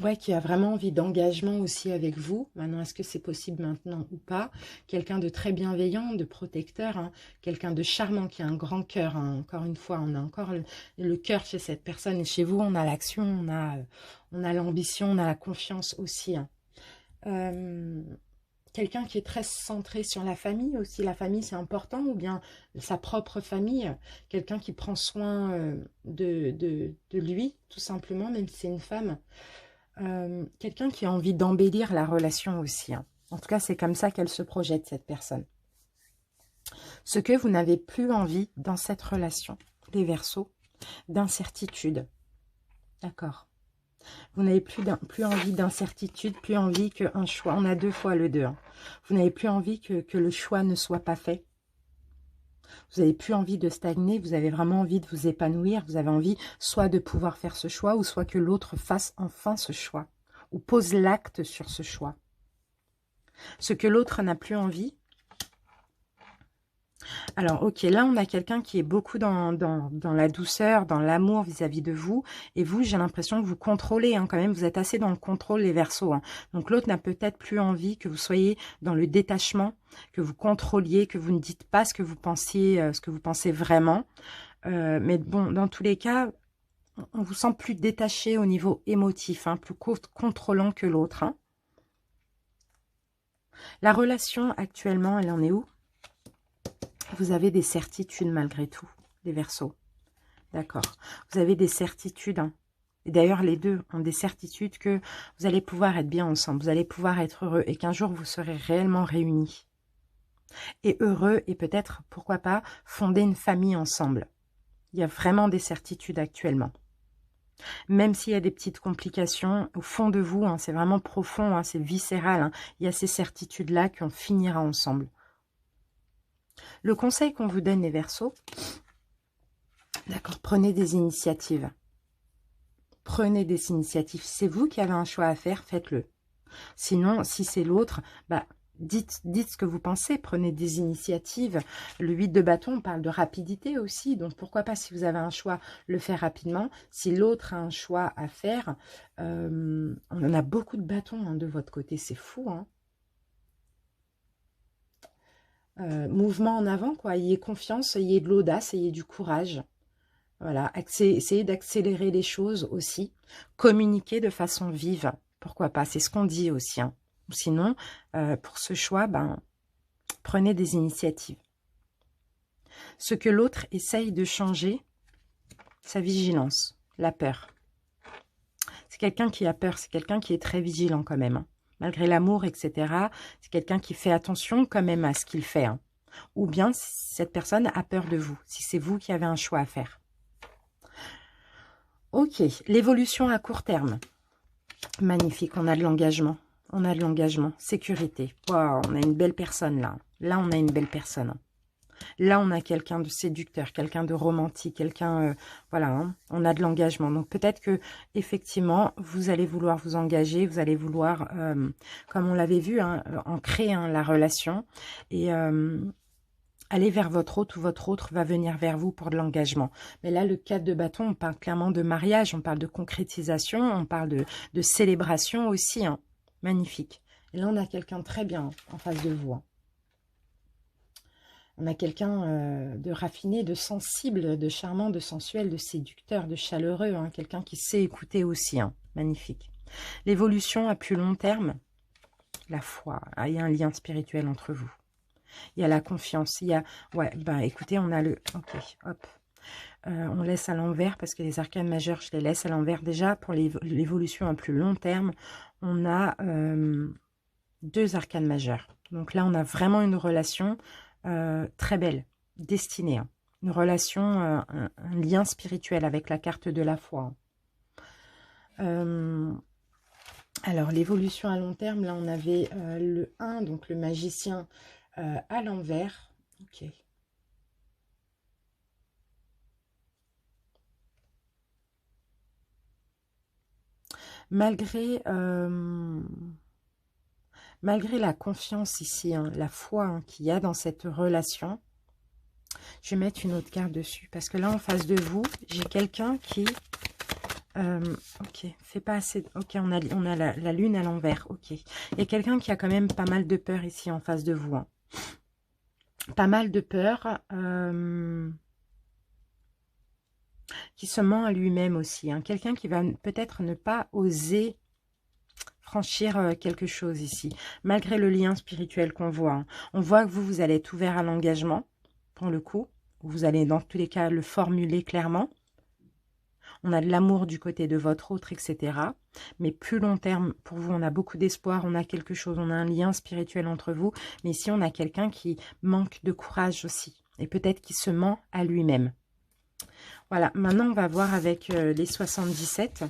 ouais, qui a vraiment envie d'engagement aussi avec vous. Maintenant, est-ce que c'est possible maintenant ou pas? Quelqu'un de très bienveillant, de protecteur, hein, quelqu'un de charmant qui a un grand cœur. Hein. Encore une fois, on a encore le cœur chez cette personne. Et chez vous, on a l'action, on a l'ambition, on a la confiance aussi. Hein. Quelqu'un qui est très centré sur la famille aussi. La famille, c'est important. Ou bien sa propre famille. Quelqu'un qui prend soin de lui, tout simplement, même si c'est une femme. Quelqu'un qui a envie d'embellir la relation aussi. Hein. En tout cas, c'est comme ça qu'elle se projette, cette personne. Ce que vous n'avez plus envie dans cette relation, les Verseaux, d'incertitude. D'accord. Vous n'avez plus envie d'incertitude, plus envie qu'un choix. On a 2 fois le 2. Hein. Vous n'avez plus envie que le choix ne soit pas fait. Vous n'avez plus envie de stagner, vous avez vraiment envie de vous épanouir. Vous avez envie soit de pouvoir faire ce choix, ou soit que l'autre fasse enfin ce choix, ou pose l'acte sur ce choix. Ce que l'autre n'a plus envie. Alors, ok, là, on a quelqu'un qui est beaucoup dans la douceur, dans l'amour vis-à-vis de vous. Et vous, j'ai l'impression que vous contrôlez, hein, quand même. Vous êtes assez dans le contrôle, les Verseaux. Hein. Donc, l'autre n'a peut-être plus envie que vous soyez dans le détachement, que vous contrôliez, que vous ne dites pas ce que vous pensiez, ce que vous pensez vraiment. Mais bon, dans tous les cas, on vous sent plus détaché au niveau émotif, hein, plus contrôlant que l'autre. Hein. La relation, actuellement, elle en est où? Vous avez des certitudes malgré tout, les Verseaux. D'accord. Vous avez des certitudes. Hein. Et d'ailleurs, les deux ont des certitudes que vous allez pouvoir être bien ensemble. Vous allez pouvoir être heureux. Et qu'un jour, vous serez réellement réunis. Et heureux. Et peut-être, pourquoi pas, fonder une famille ensemble. Il y a vraiment des certitudes actuellement. Même s'il y a des petites complications, au fond de vous, hein, c'est vraiment profond, hein, c'est viscéral. Hein, il y a ces certitudes-là qu'on finira ensemble. Le conseil qu'on vous donne, les Verseaux, d'accord, prenez des initiatives. Prenez des initiatives. C'est vous qui avez un choix à faire, faites-le. Sinon, si c'est l'autre, bah, dites ce que vous pensez, prenez des initiatives. Le 8 de bâton, on parle de rapidité aussi, donc pourquoi pas, si vous avez un choix, le faire rapidement. Si l'autre a un choix à faire, on en a beaucoup de bâtons hein, de votre côté, c'est fou. Hein. Mouvement en avant, quoi. Ayez confiance, ayez de l'audace, ayez du courage. Voilà, essayez d'accélérer les choses aussi. Communiquer de façon vive, pourquoi pas, c'est ce qu'on dit aussi. Hein. Sinon, pour ce choix, ben, prenez des initiatives. Ce que l'autre essaye de changer, sa vigilance, la peur. C'est quelqu'un qui a peur, c'est quelqu'un qui est très vigilant quand même. Hein. Malgré l'amour, etc., c'est quelqu'un qui fait attention quand même à ce qu'il fait. Hein. Ou bien, cette personne a peur de vous, si c'est vous qui avez un choix à faire. Ok, l'évolution à court terme. Magnifique, on a de l'engagement. On a de l'engagement, sécurité. Wow, on a une belle personne là. Là, on a une belle personne. Là, on a quelqu'un de séducteur, quelqu'un de romantique, quelqu'un... voilà, hein, on a de l'engagement. Donc, peut-être que effectivement, vous allez vouloir vous engager, vous allez vouloir, comme on l'avait vu, hein, ancrer hein, la relation et aller vers votre autre ou votre autre va venir vers vous pour de l'engagement. Mais là, le 4 de bâton, on parle clairement de mariage, on parle de concrétisation, on parle de célébration aussi. Hein. Magnifique. Et là, on a quelqu'un de très bien en face de vous. Hein. On a quelqu'un de raffiné, de sensible, de charmant, de sensuel, de séducteur, de chaleureux. Hein. Quelqu'un qui sait écouter aussi. Hein. Magnifique. L'évolution à plus long terme, la foi. Ah, il y a un lien spirituel entre vous. Il y a la confiance. Il y a... ouais, ben écoutez, on a le... ok, hop. On laisse à l'envers parce que les arcanes majeures, je les laisse à l'envers. Déjà, pour l'évolution à plus long terme, on a 2 arcanes majeures. Donc là, on a vraiment une relation très belle, destinée. Hein. Une relation, un lien spirituel avec la carte de la foi. Hein. Alors, l'évolution à long terme, là, on avait le 1, donc le magicien à l'envers. Ok. Malgré la confiance ici, hein, la foi hein, qu'il y a dans cette relation, je vais mettre une autre carte dessus. Parce que là, en face de vous, j'ai quelqu'un qui... ok, fait pas assez... Ok, on a la lune à l'envers. Ok. Il y a quelqu'un qui a quand même pas mal de peur ici en face de vous. Hein. Pas mal de peur. Qui se ment à lui-même aussi. Hein. Quelqu'un qui va peut-être ne pas oser franchir quelque chose ici, malgré le lien spirituel qu'on voit. Hein. On voit que vous allez être ouvert à l'engagement, pour le coup. Vous allez dans tous les cas le formuler clairement. On a de l'amour du côté de votre autre, etc. Mais plus long terme, pour vous, on a beaucoup d'espoir, on a quelque chose, on a un lien spirituel entre vous. Mais ici, on a quelqu'un qui manque de courage aussi. Et peut-être qui se ment à lui-même. Voilà, maintenant, on va voir avec les 77.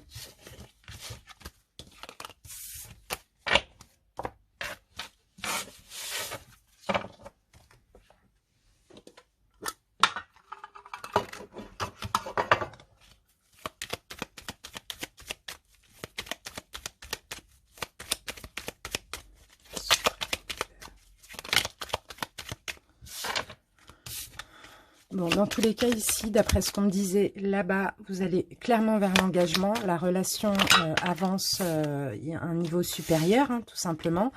Bon, dans tous les cas ici, d'après ce qu'on me disait là-bas, vous allez clairement vers l'engagement. La relation avance à un niveau supérieur, hein, tout simplement.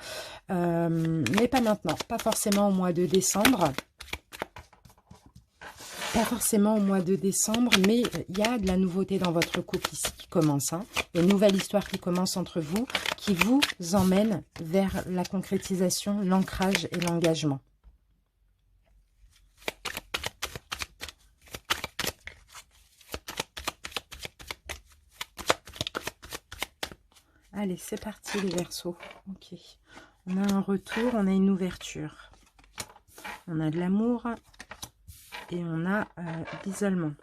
Mais pas maintenant, pas forcément au mois de décembre. Pas forcément au mois de décembre, mais il y a de la nouveauté dans votre couple ici qui commence. Hein. Une nouvelle histoire qui commence entre vous, qui vous emmène vers la concrétisation, l'ancrage et l'engagement. Allez, c'est parti les Verseaux. Ok. On a un retour, on a une ouverture. On a de l'amour et on a l'isolement.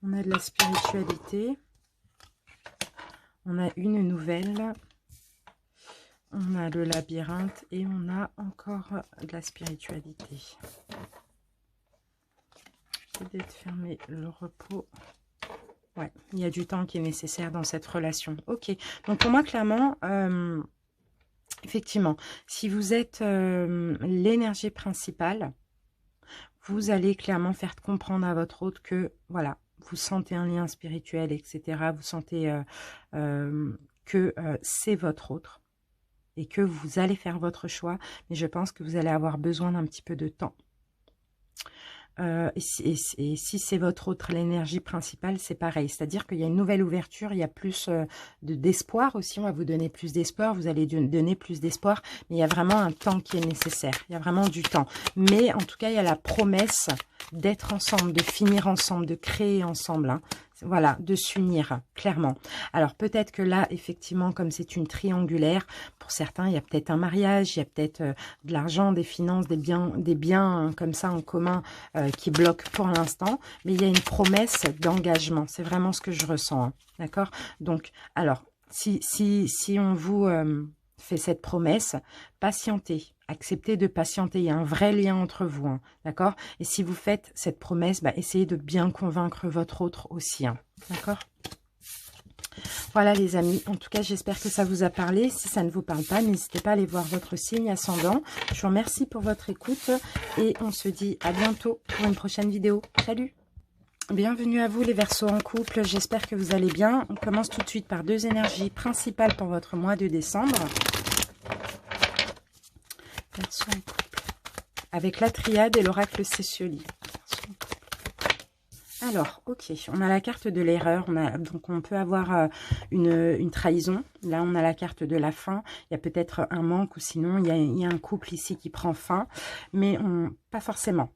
On a de la spiritualité. On a une nouvelle. On a le labyrinthe et on a encore de la spiritualité. Peut-être fermer le repos. Ouais, il y a du temps qui est nécessaire dans cette relation. Ok, donc pour moi, clairement, effectivement, si vous êtes l'énergie principale, vous allez clairement faire comprendre à votre autre que, voilà, vous sentez un lien spirituel, etc. Vous sentez que c'est votre autre et que vous allez faire votre choix. Mais je pense que vous allez avoir besoin d'un petit peu de temps. Et si c'est votre autre, l'énergie principale, c'est pareil. C'est-à-dire qu'il y a une nouvelle ouverture, il y a plus d'espoir aussi. On va vous donner plus d'espoir, vous allez donner plus d'espoir. Mais il y a vraiment un temps qui est nécessaire. Il y a vraiment du temps. Mais en tout cas, il y a la promesse d'être ensemble, de finir ensemble, de créer ensemble. Hein. Voilà, de s'unir, clairement. Alors peut-être que là, effectivement, comme c'est une triangulaire, pour certains, il y a peut-être un mariage, il y a peut-être de l'argent, des finances, des biens comme ça en commun qui bloquent pour l'instant. Mais il y a une promesse d'engagement. C'est vraiment ce que je ressens. Hein, d'accord? Donc, alors, si on vous fait cette promesse, patientez. Acceptez de patienter, il y a un vrai lien entre vous, hein, d'accord? Et si vous faites cette promesse, bah, essayez de bien convaincre votre autre aussi, hein, d'accord? Voilà les amis, en tout cas j'espère que ça vous a parlé. Si ça ne vous parle pas, n'hésitez pas à aller voir votre signe ascendant. Je vous remercie pour votre écoute et on se dit à bientôt pour une prochaine vidéo. Salut! Bienvenue à vous les Verseaux en couple, j'espère que vous allez bien. On commence tout de suite par deux énergies principales pour votre mois de décembre. Verseaux en couple. Avec la triade et l'oracle Cécioli. Alors, ok, on a la carte de l'erreur, donc on peut avoir une trahison. Là, on a la carte de la fin. Il y a peut-être un manque ou sinon, il y a un couple ici qui prend fin, mais pas forcément.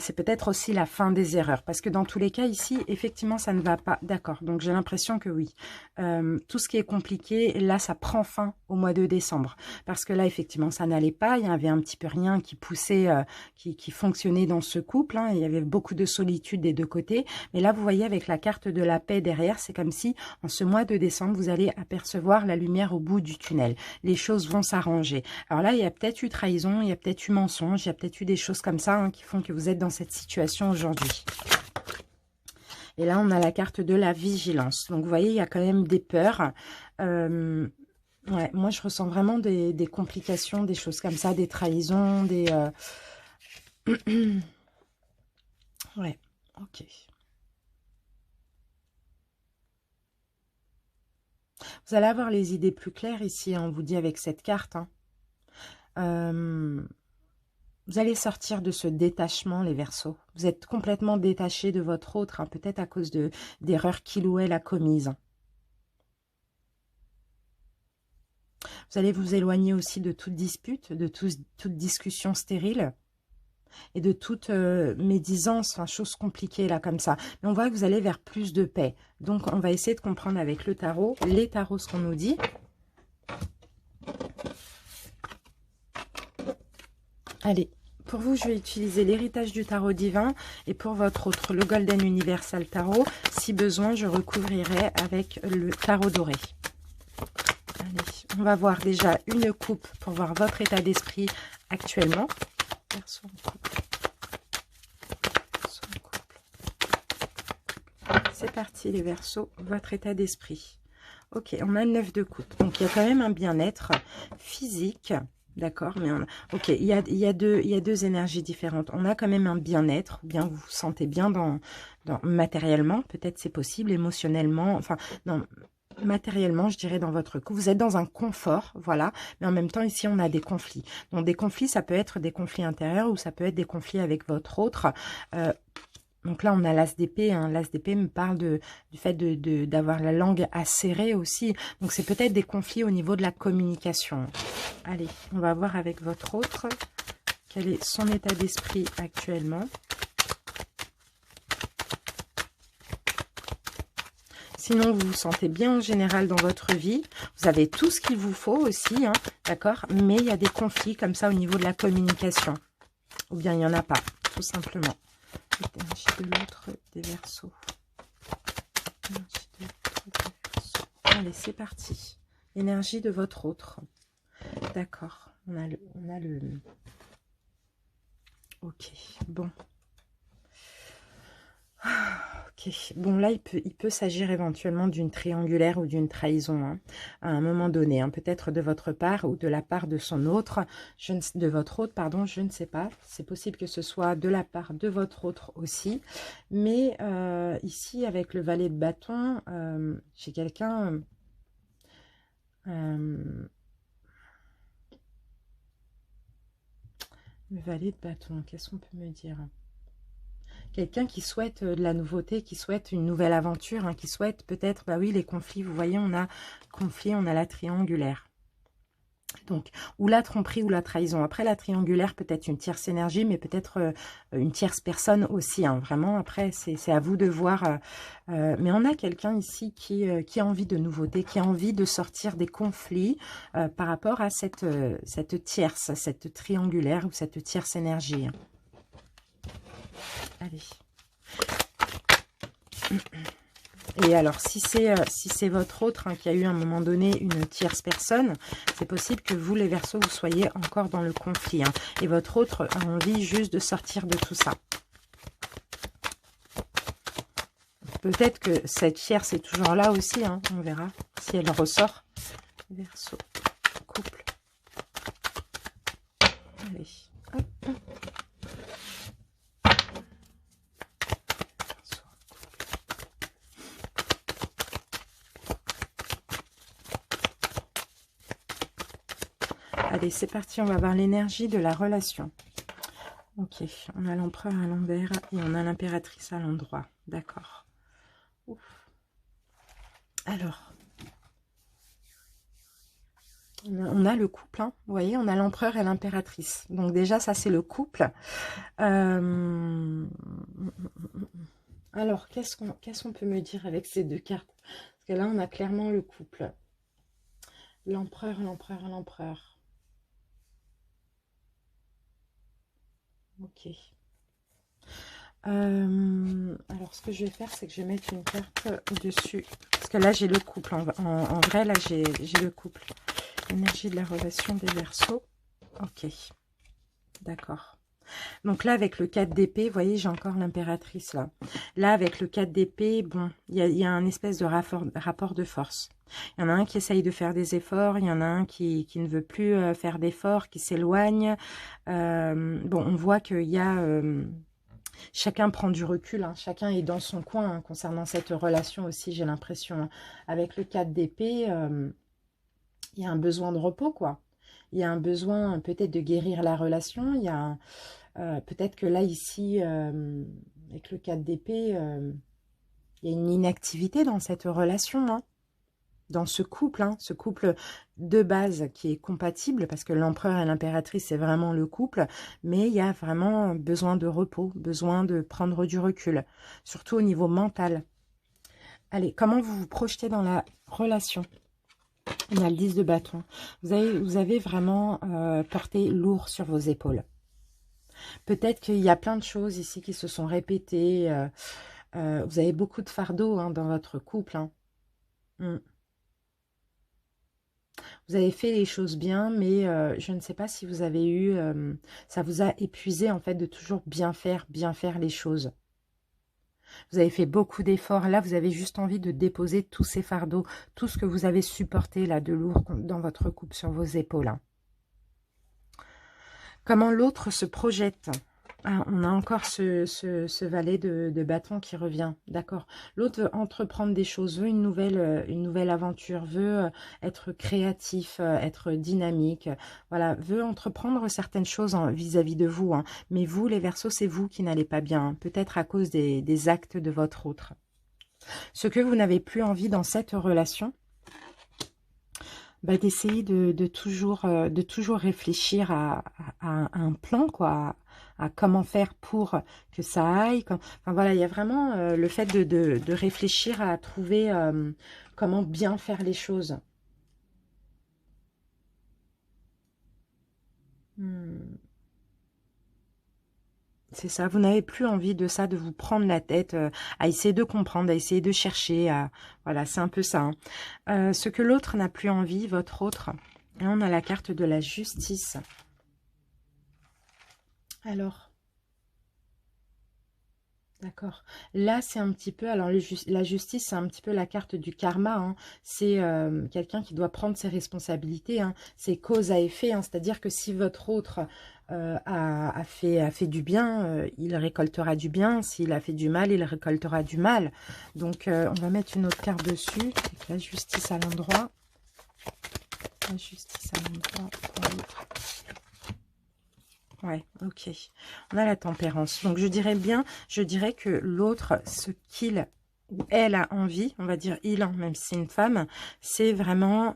C'est peut-être aussi la fin des erreurs. Parce que dans tous les cas, ici, effectivement, ça ne va pas. D'accord, donc j'ai l'impression que oui. Tout ce qui est compliqué, là, ça prend fin au mois de décembre. Parce que là, effectivement, ça n'allait pas. Il y avait un petit peu rien qui poussait, qui fonctionnait dans ce couple. Hein. Il y avait beaucoup de solitude des deux côtés. Mais là, vous voyez, avec la carte de la paix derrière, c'est comme si, en ce mois de décembre, vous allez apercevoir la lumière au bout du tunnel. Les choses vont s'arranger. Alors là, il y a peut-être eu trahison, il y a peut-être eu mensonge, il y a peut-être eu des choses comme ça hein, qui font que vous êtes dans cette situation aujourd'hui. Et là, on a la carte de la vigilance. Donc, vous voyez, il y a quand même des peurs. Ouais, moi, je ressens vraiment des complications, des choses comme ça, des trahisons, des... ouais, ok. Vous allez avoir les idées plus claires ici, hein, on vous dit avec cette carte. Hein. Vous allez sortir de ce détachement, les Verseaux. Vous êtes complètement détachés de votre autre, hein, peut-être à cause d'erreurs qu'il ou elle a commises. Vous allez vous éloigner aussi de toute dispute, de toute discussion stérile et de toute médisance, enfin, chose compliquée là comme ça. Mais on voit que vous allez vers plus de paix. Donc, on va essayer de comprendre avec le tarot, les tarots, ce qu'on nous dit. Allez, pour vous, je vais utiliser l'héritage du tarot divin et pour votre autre, le Golden Universal Tarot. Si besoin, je recouvrirai avec le tarot doré. Allez, on va voir déjà une coupe pour voir votre état d'esprit actuellement. Verseau en couple. Verseau en couple. C'est parti les Verseaux, votre état d'esprit. Ok, on a le 9 de coupe. Donc, il y a quand même un bien-être physique. D'accord, mais ok, il y a deux énergies différentes. On a quand même un bien-être, bien vous vous sentez bien matériellement, peut-être c'est possible, émotionnellement, enfin, non, matériellement, je dirais dans votre couple. Vous êtes dans un confort, voilà, mais en même temps, ici, on a des conflits. Donc, des conflits, ça peut être des conflits intérieurs ou ça peut être des conflits avec votre autre. Donc là, on a l'as d'épée. Hein. L'as d'épée me parle du fait d'avoir la langue acérée aussi. Donc, c'est peut-être des conflits au niveau de la communication. Allez, on va voir avec votre autre quel est son état d'esprit actuellement. Sinon, vous vous sentez bien en général dans votre vie. Vous avez tout ce qu'il vous faut aussi, hein, d'accord? Mais il y a des conflits comme ça au niveau de la communication. Ou bien il n'y en a pas, tout simplement. L'énergie de l'autre des Verseaux. Allez, c'est parti. Énergie de votre autre. D'accord. On a le... Ok, bon. Ok. Bon, là, il peut s'agir éventuellement d'une triangulaire ou d'une trahison, hein, à un moment donné, hein, peut-être de votre part ou de la part de son autre, de votre autre, pardon, je ne sais pas. C'est possible que ce soit de la part de votre autre aussi. Mais ici, avec le valet de bâton, j'ai quelqu'un... le valet de bâton, qu'est-ce qu'on peut me dire? Quelqu'un qui souhaite de la nouveauté, qui souhaite une nouvelle aventure, hein, qui souhaite peut-être, bah oui, les conflits, vous voyez, on a conflit, on a la triangulaire. Donc, ou la tromperie ou la trahison. Après, la triangulaire, peut-être une tierce énergie, mais peut-être une tierce personne aussi. Hein. Vraiment, après, c'est à vous de voir. Mais on a quelqu'un ici qui a envie de nouveautés, qui a envie de sortir des conflits par rapport à cette tierce, cette triangulaire ou cette tierce énergie. Allez. Et alors, si c'est votre autre, hein, qui a eu à un moment donné une tierce personne, c'est possible que vous, les Verseaux, vous soyez encore dans le conflit. Hein, et votre autre a envie juste de sortir de tout ça. Peut-être que cette tierce est toujours là aussi. Hein, on verra si elle ressort. Verseau, couple. Allez, hop. Allez, c'est parti, on va voir l'énergie de la relation. Ok, on a l'empereur à l'envers et on a l'impératrice à l'endroit. D'accord. Alors, on a le couple, hein. Vous voyez, on a l'empereur et l'impératrice. Donc déjà, ça c'est le couple. Alors, qu'est-ce qu'on peut me dire avec ces deux cartes? Parce que là, on a clairement le couple. L'empereur, l'empereur, l'empereur. Ok. Alors, ce que je vais faire, c'est que je vais mettre une carte au-dessus. Parce que là, j'ai le couple. En vrai, là, j'ai le couple. Énergie de la relation des Verseaux. Ok. D'accord. Donc là, avec le 4 d'épée, vous voyez, j'ai encore l'impératrice là. Là, avec le 4 d'épée, bon, il y a un espèce de rapport de force. Il y en a un qui essaye de faire des efforts, il y en a un qui ne veut plus faire d'efforts, qui s'éloigne. Bon, on voit qu'il y a... chacun prend du recul, hein, chacun est dans son coin hein, concernant cette relation aussi, j'ai l'impression. Hein. Avec le 4 d'épée, il y a un besoin de repos, quoi. Il y a un besoin peut-être de guérir la relation. Il y a peut-être que là, ici, avec le 4 d'épée, il y a une inactivité dans cette relation, hein, dans ce couple de base qui est compatible, parce que l'empereur et l'impératrice, c'est vraiment le couple, mais il y a vraiment besoin de repos, besoin de prendre du recul, surtout au niveau mental. Allez, comment vous vous projetez dans la relation ? On a le 10 de bâton. Vous avez vraiment porté lourd sur vos épaules. Peut-être qu'il y a plein de choses ici qui se sont répétées. Vous avez beaucoup de fardeaux hein, dans votre couple. Hein. Vous avez fait les choses bien, mais je ne sais pas si vous avez eu... ça vous a épuisé en fait de toujours bien faire les choses. Vous avez fait beaucoup d'efforts. Là, vous avez juste envie de déposer tous ces fardeaux, tout ce que vous avez supporté là de lourd dans votre couple sur vos épaules. Hein. Comment l'autre se projette. Ah, on a encore ce valet de bâton qui revient. D'accord. L'autre veut entreprendre des choses, veut une nouvelle aventure, veut être créatif, être dynamique. Voilà, veut entreprendre certaines choses vis-à-vis de vous. Hein. Mais vous, les Verseaux, c'est vous qui n'allez pas bien. Hein. Peut-être à cause des actes de votre autre. Ce que vous n'avez plus envie dans cette relation, bah, d'essayer de toujours réfléchir à un plan, quoi, à comment faire pour que ça aille. Enfin, voilà, il y a vraiment le fait de réfléchir à trouver comment bien faire les choses. C'est ça, vous n'avez plus envie de ça, de vous prendre la tête, à essayer de comprendre, à essayer de chercher. Voilà, c'est un peu ça. Hein. Ce que l'autre n'a plus envie, votre autre. Et on a la carte de la justice. Alors, D'accord. Là, c'est un petit peu, alors la justice, c'est un petit peu la carte du karma, hein. C'est quelqu'un qui doit prendre ses responsabilités, hein. C'est cause à effet, hein. C'est-à-dire que si votre autre a fait du bien, il récoltera du bien. S'il a fait du mal, il récoltera du mal. Donc, on va mettre une autre carte dessus. Avec la justice à l'endroit. La justice à l'endroit pour l'autre. Ouais, ok. On a la tempérance. Donc, je dirais que l'autre, ce qu'il ou elle a envie, on va dire il, hein, même si c'est une femme, c'est vraiment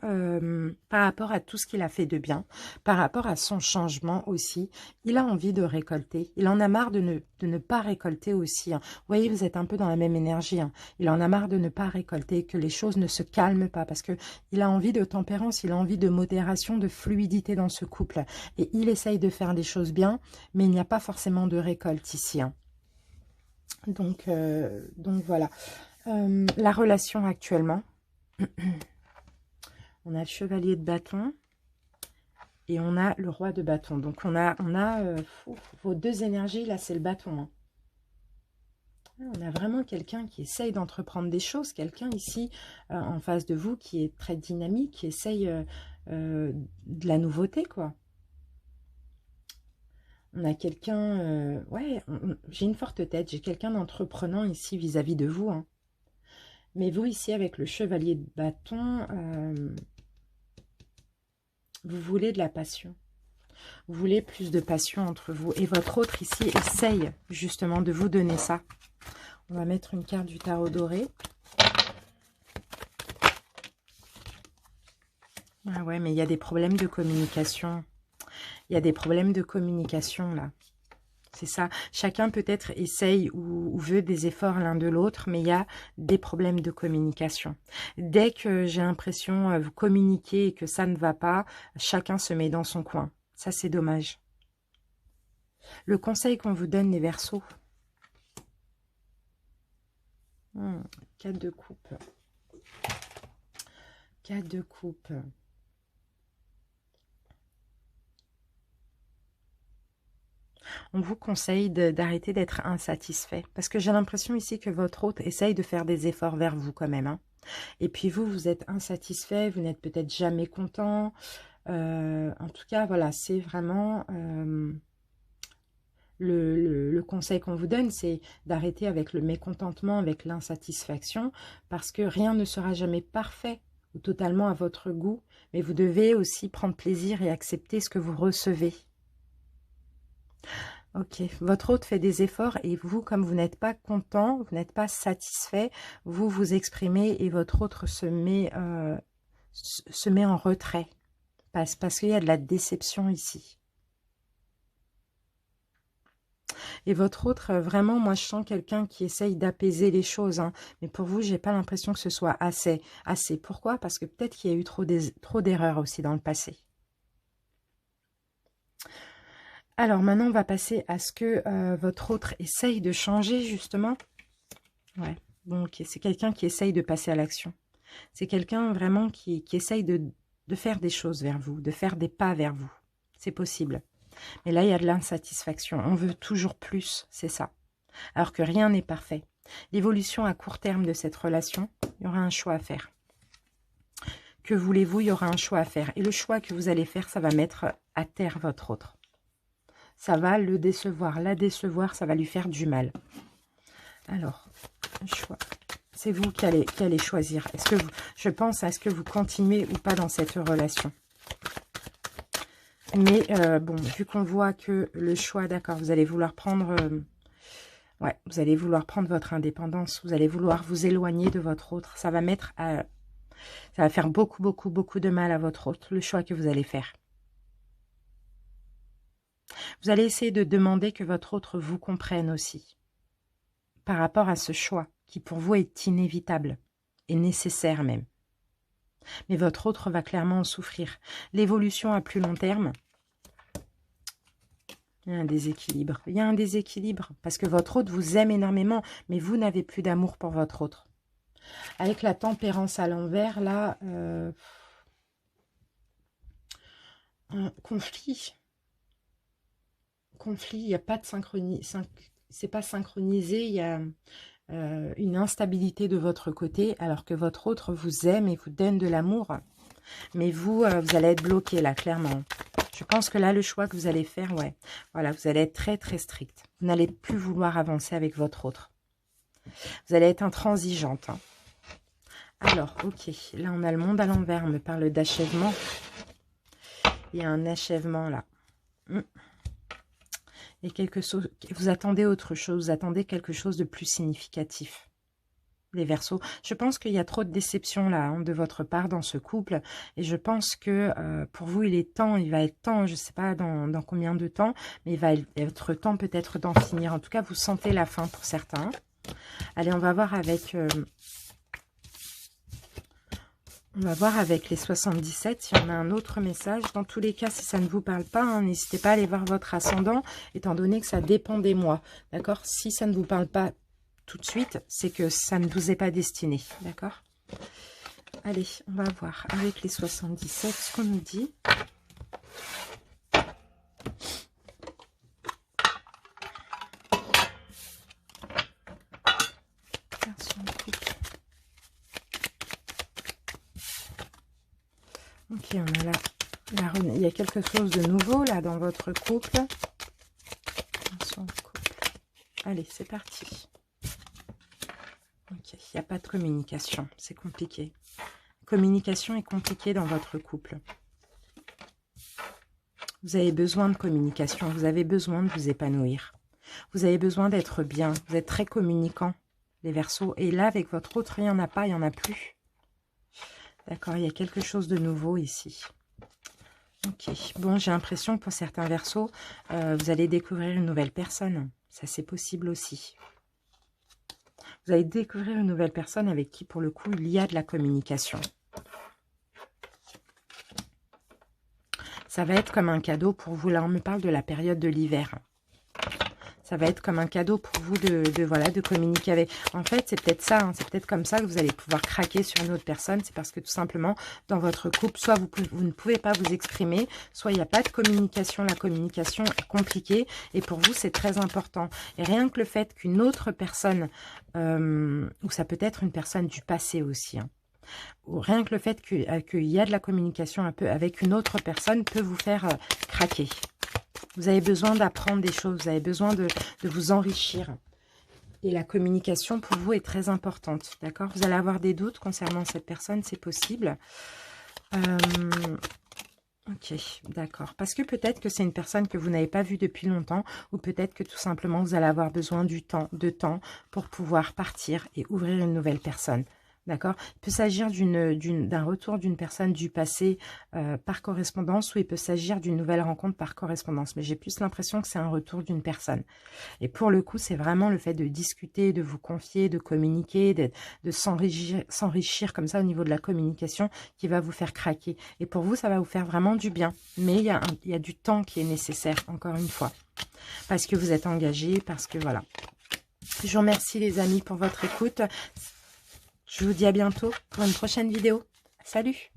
par rapport à tout ce qu'il a fait de bien, par rapport à son changement aussi. Il a envie de récolter. Il en a marre de ne pas récolter aussi, hein. Vous voyez, vous êtes un peu dans la même énergie, hein. Il en a marre de ne pas récolter, que les choses ne se calment pas, parce que il a envie de tempérance, il a envie de modération, de fluidité dans ce couple. Et il essaye de faire des choses bien, mais il n'y a pas forcément de récolte ici, hein. Donc voilà. La relation actuellement. On a le chevalier de bâton et on a le roi de bâton. Donc vos deux énergies, là c'est le bâton, hein. On a vraiment quelqu'un qui essaye d'entreprendre des choses, quelqu'un ici en face de vous qui est très dynamique, qui essaye de la nouveauté, quoi. On a quelqu'un, ouais, j'ai une forte tête, j'ai quelqu'un d'entreprenant ici vis-à-vis de vous, hein. Mais vous ici avec le chevalier de bâton, vous voulez de la passion. Vous voulez plus de passion entre vous. Et votre autre ici essaye justement de vous donner ça. On va mettre une carte du tarot doré. Ah ouais, mais il y a des problèmes de communication. Il y a des problèmes de communication là. C'est ça. Chacun peut-être essaye ou veut des efforts l'un de l'autre, mais il y a des problèmes de communication. Dès que j'ai l'impression vous communiquez et que ça ne va pas, chacun se met dans son coin. Ça, c'est dommage. Le conseil qu'on vous donne, les Verseaux. 4 de coupe. 4 de coupe. On vous conseille d'arrêter d'être insatisfait. Parce que j'ai l'impression ici que votre hôte essaye de faire des efforts vers vous quand même, hein. Et puis vous, vous êtes insatisfait, vous n'êtes peut-être jamais content. En tout cas, voilà, c'est vraiment... le conseil qu'on vous donne, c'est d'arrêter avec le mécontentement, avec l'insatisfaction, parce que rien ne sera jamais parfait ou totalement à votre goût, mais vous devez aussi prendre plaisir et accepter ce que vous recevez. Ok, votre hôte fait des efforts et vous, comme vous n'êtes pas content, vous n'êtes pas satisfait, vous vous exprimez et votre autre se met en retrait, parce qu'il y a de la déception ici. Et votre autre, vraiment, moi, je sens quelqu'un qui essaye d'apaiser les choses, hein. Mais pour vous, j'ai pas l'impression que ce soit assez. Assez. Pourquoi? Parce que peut-être qu'il y a eu trop d'erreurs aussi dans le passé. Alors, maintenant, on va passer à ce que votre autre essaye de changer, justement. Ouais. Bon, ok. C'est quelqu'un qui essaye de passer à l'action. C'est quelqu'un vraiment qui essaye de faire des choses vers vous, de faire des pas vers vous. C'est possible. Mais là, il y a de l'insatisfaction. On veut toujours plus, c'est ça. Alors que rien n'est parfait. L'évolution à court terme de cette relation, il y aura un choix à faire. Que voulez-vous? Il y aura un choix à faire. Et le choix que vous allez faire, ça va mettre à terre votre autre. Ça va le décevoir, la décevoir, ça va lui faire du mal. Alors, un choix. C'est vous qui allez choisir. Est-ce que je pense à ce que vous continuez ou pas dans cette relation. Mais bon, vu qu'on voit que le choix, d'accord, vous allez vouloir prendre... ouais, vous allez vouloir prendre votre indépendance. Vous allez vouloir vous éloigner de votre autre. Ça va mettre à... Ça va faire beaucoup, beaucoup, beaucoup de mal à votre autre, le choix que vous allez faire. Vous allez essayer de demander que votre autre vous comprenne aussi. Par rapport à ce choix, qui pour vous est inévitable. Et nécessaire même. Mais votre autre va clairement en souffrir. L'évolution à plus long terme... Il y a un déséquilibre. Il y a un déséquilibre parce que votre autre vous aime énormément, mais vous n'avez plus d'amour pour votre autre. Avec la tempérance à l'envers, là, un conflit. Conflit, il n'y a pas de c'est pas synchronisé, il y a une instabilité de votre côté, alors que votre autre vous aime et vous donne de l'amour. Mais vous, vous allez être bloqué là, clairement. Je pense que là, le choix que vous allez faire, ouais, voilà, vous allez être très très strict. Vous n'allez plus vouloir avancer avec votre autre. Vous allez être intransigeante. Hein. Alors, ok, là on a le monde à l'envers, on me parle d'achèvement. Il y a un achèvement là. Et quelque chose, vous attendez autre chose, vous attendez quelque chose de plus significatif. Les Verseaux, je pense qu'il y a trop de déception là hein, de votre part dans ce couple. Et je pense que pour vous, il est temps, il va être temps, je ne sais pas dans combien de temps, mais il va être temps peut-être d'en finir. En tout cas, vous sentez la fin pour certains. Allez, on va voir avec... on va voir avec les 77 si on a un autre message. Dans tous les cas, si ça ne vous parle pas, hein, n'hésitez pas à aller voir votre ascendant, étant donné que ça dépend des mois. D'accord? Si ça ne vous parle pas tout de suite, c'est que ça ne vous est pas destiné. D'accord? Allez, on va voir avec les 77 ce qu'on nous dit. Ok, on a là, il y a quelque chose de nouveau là dans votre couple. Allez, c'est parti. Ok, il n'y a pas de communication, c'est compliqué. Communication est compliquée dans votre couple. Vous avez besoin de communication, vous avez besoin de vous épanouir. Vous avez besoin d'être bien, vous êtes très communicant, les Verseaux. Et là, avec votre autre, il n'y en a pas, il n'y en a plus. D'accord, il y a quelque chose de nouveau ici. Ok, bon, j'ai l'impression que pour certains Verseaux, vous allez découvrir une nouvelle personne. Ça, c'est possible aussi. Vous allez découvrir une nouvelle personne avec qui, pour le coup, il y a de la communication. Ça va être comme un cadeau pour vous. Là, on me parle de la période de l'hiver. Ça va être comme un cadeau pour vous de communiquer avec. En fait, c'est peut-être ça, hein, c'est peut-être comme ça que vous allez pouvoir craquer sur une autre personne. C'est parce que tout simplement, dans votre couple, soit vous ne pouvez pas vous exprimer, soit il n'y a pas de communication. La communication est compliquée et pour vous, c'est très important. Et rien que le fait qu'une autre personne, ou ça peut être une personne du passé aussi, hein, ou rien que le fait qu'il y a de la communication un peu avec une autre personne peut vous faire craquer. Vous avez besoin d'apprendre des choses, vous avez besoin de vous enrichir. Et la communication pour vous est très importante, d'accord? Vous allez avoir des doutes concernant cette personne, c'est possible. Ok, d'accord. Parce que peut-être que c'est une personne que vous n'avez pas vue depuis longtemps, ou peut-être que tout simplement vous allez avoir besoin de temps pour pouvoir partir et ouvrir une nouvelle personne. D'accord? Il peut s'agir d'un retour d'une personne du passé par correspondance, ou il peut s'agir d'une nouvelle rencontre par correspondance. Mais j'ai plus l'impression que c'est un retour d'une personne. Et pour le coup, c'est vraiment le fait de discuter, de vous confier, de communiquer, de s'enrichir comme ça au niveau de la communication qui va vous faire craquer. Et pour vous, ça va vous faire vraiment du bien. Mais il y a du temps qui est nécessaire, encore une fois. Parce que vous êtes engagé, parce que voilà. Je vous remercie les amis pour votre écoute. Je vous dis à bientôt pour une prochaine vidéo. Salut!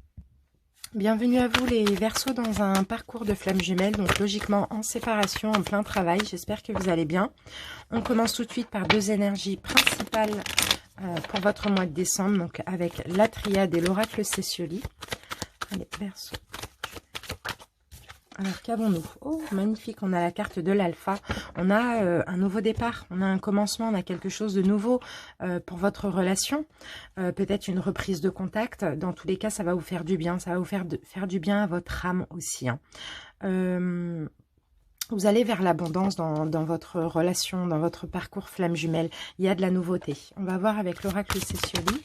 Bienvenue à vous les Verseaux dans un parcours de flammes jumelles, donc logiquement en séparation, en plein travail. J'espère que vous allez bien. On commence tout de suite par deux énergies principales pour votre mois de décembre, donc avec la triade et l'oracle Cécioli. Allez, Verseaux. Alors, qu'avons-nous? Oh, magnifique, on a la carte de l'alpha. On a un nouveau départ, on a un commencement, on a quelque chose de nouveau pour votre relation. Peut-être une reprise de contact. Dans tous les cas, ça va vous faire du bien. Ça va vous faire du bien à votre âme aussi. Hein. Vous allez vers l'abondance dans votre relation, dans votre parcours flamme jumelle. Il y a de la nouveauté. On va voir avec l'oracle Cécioli.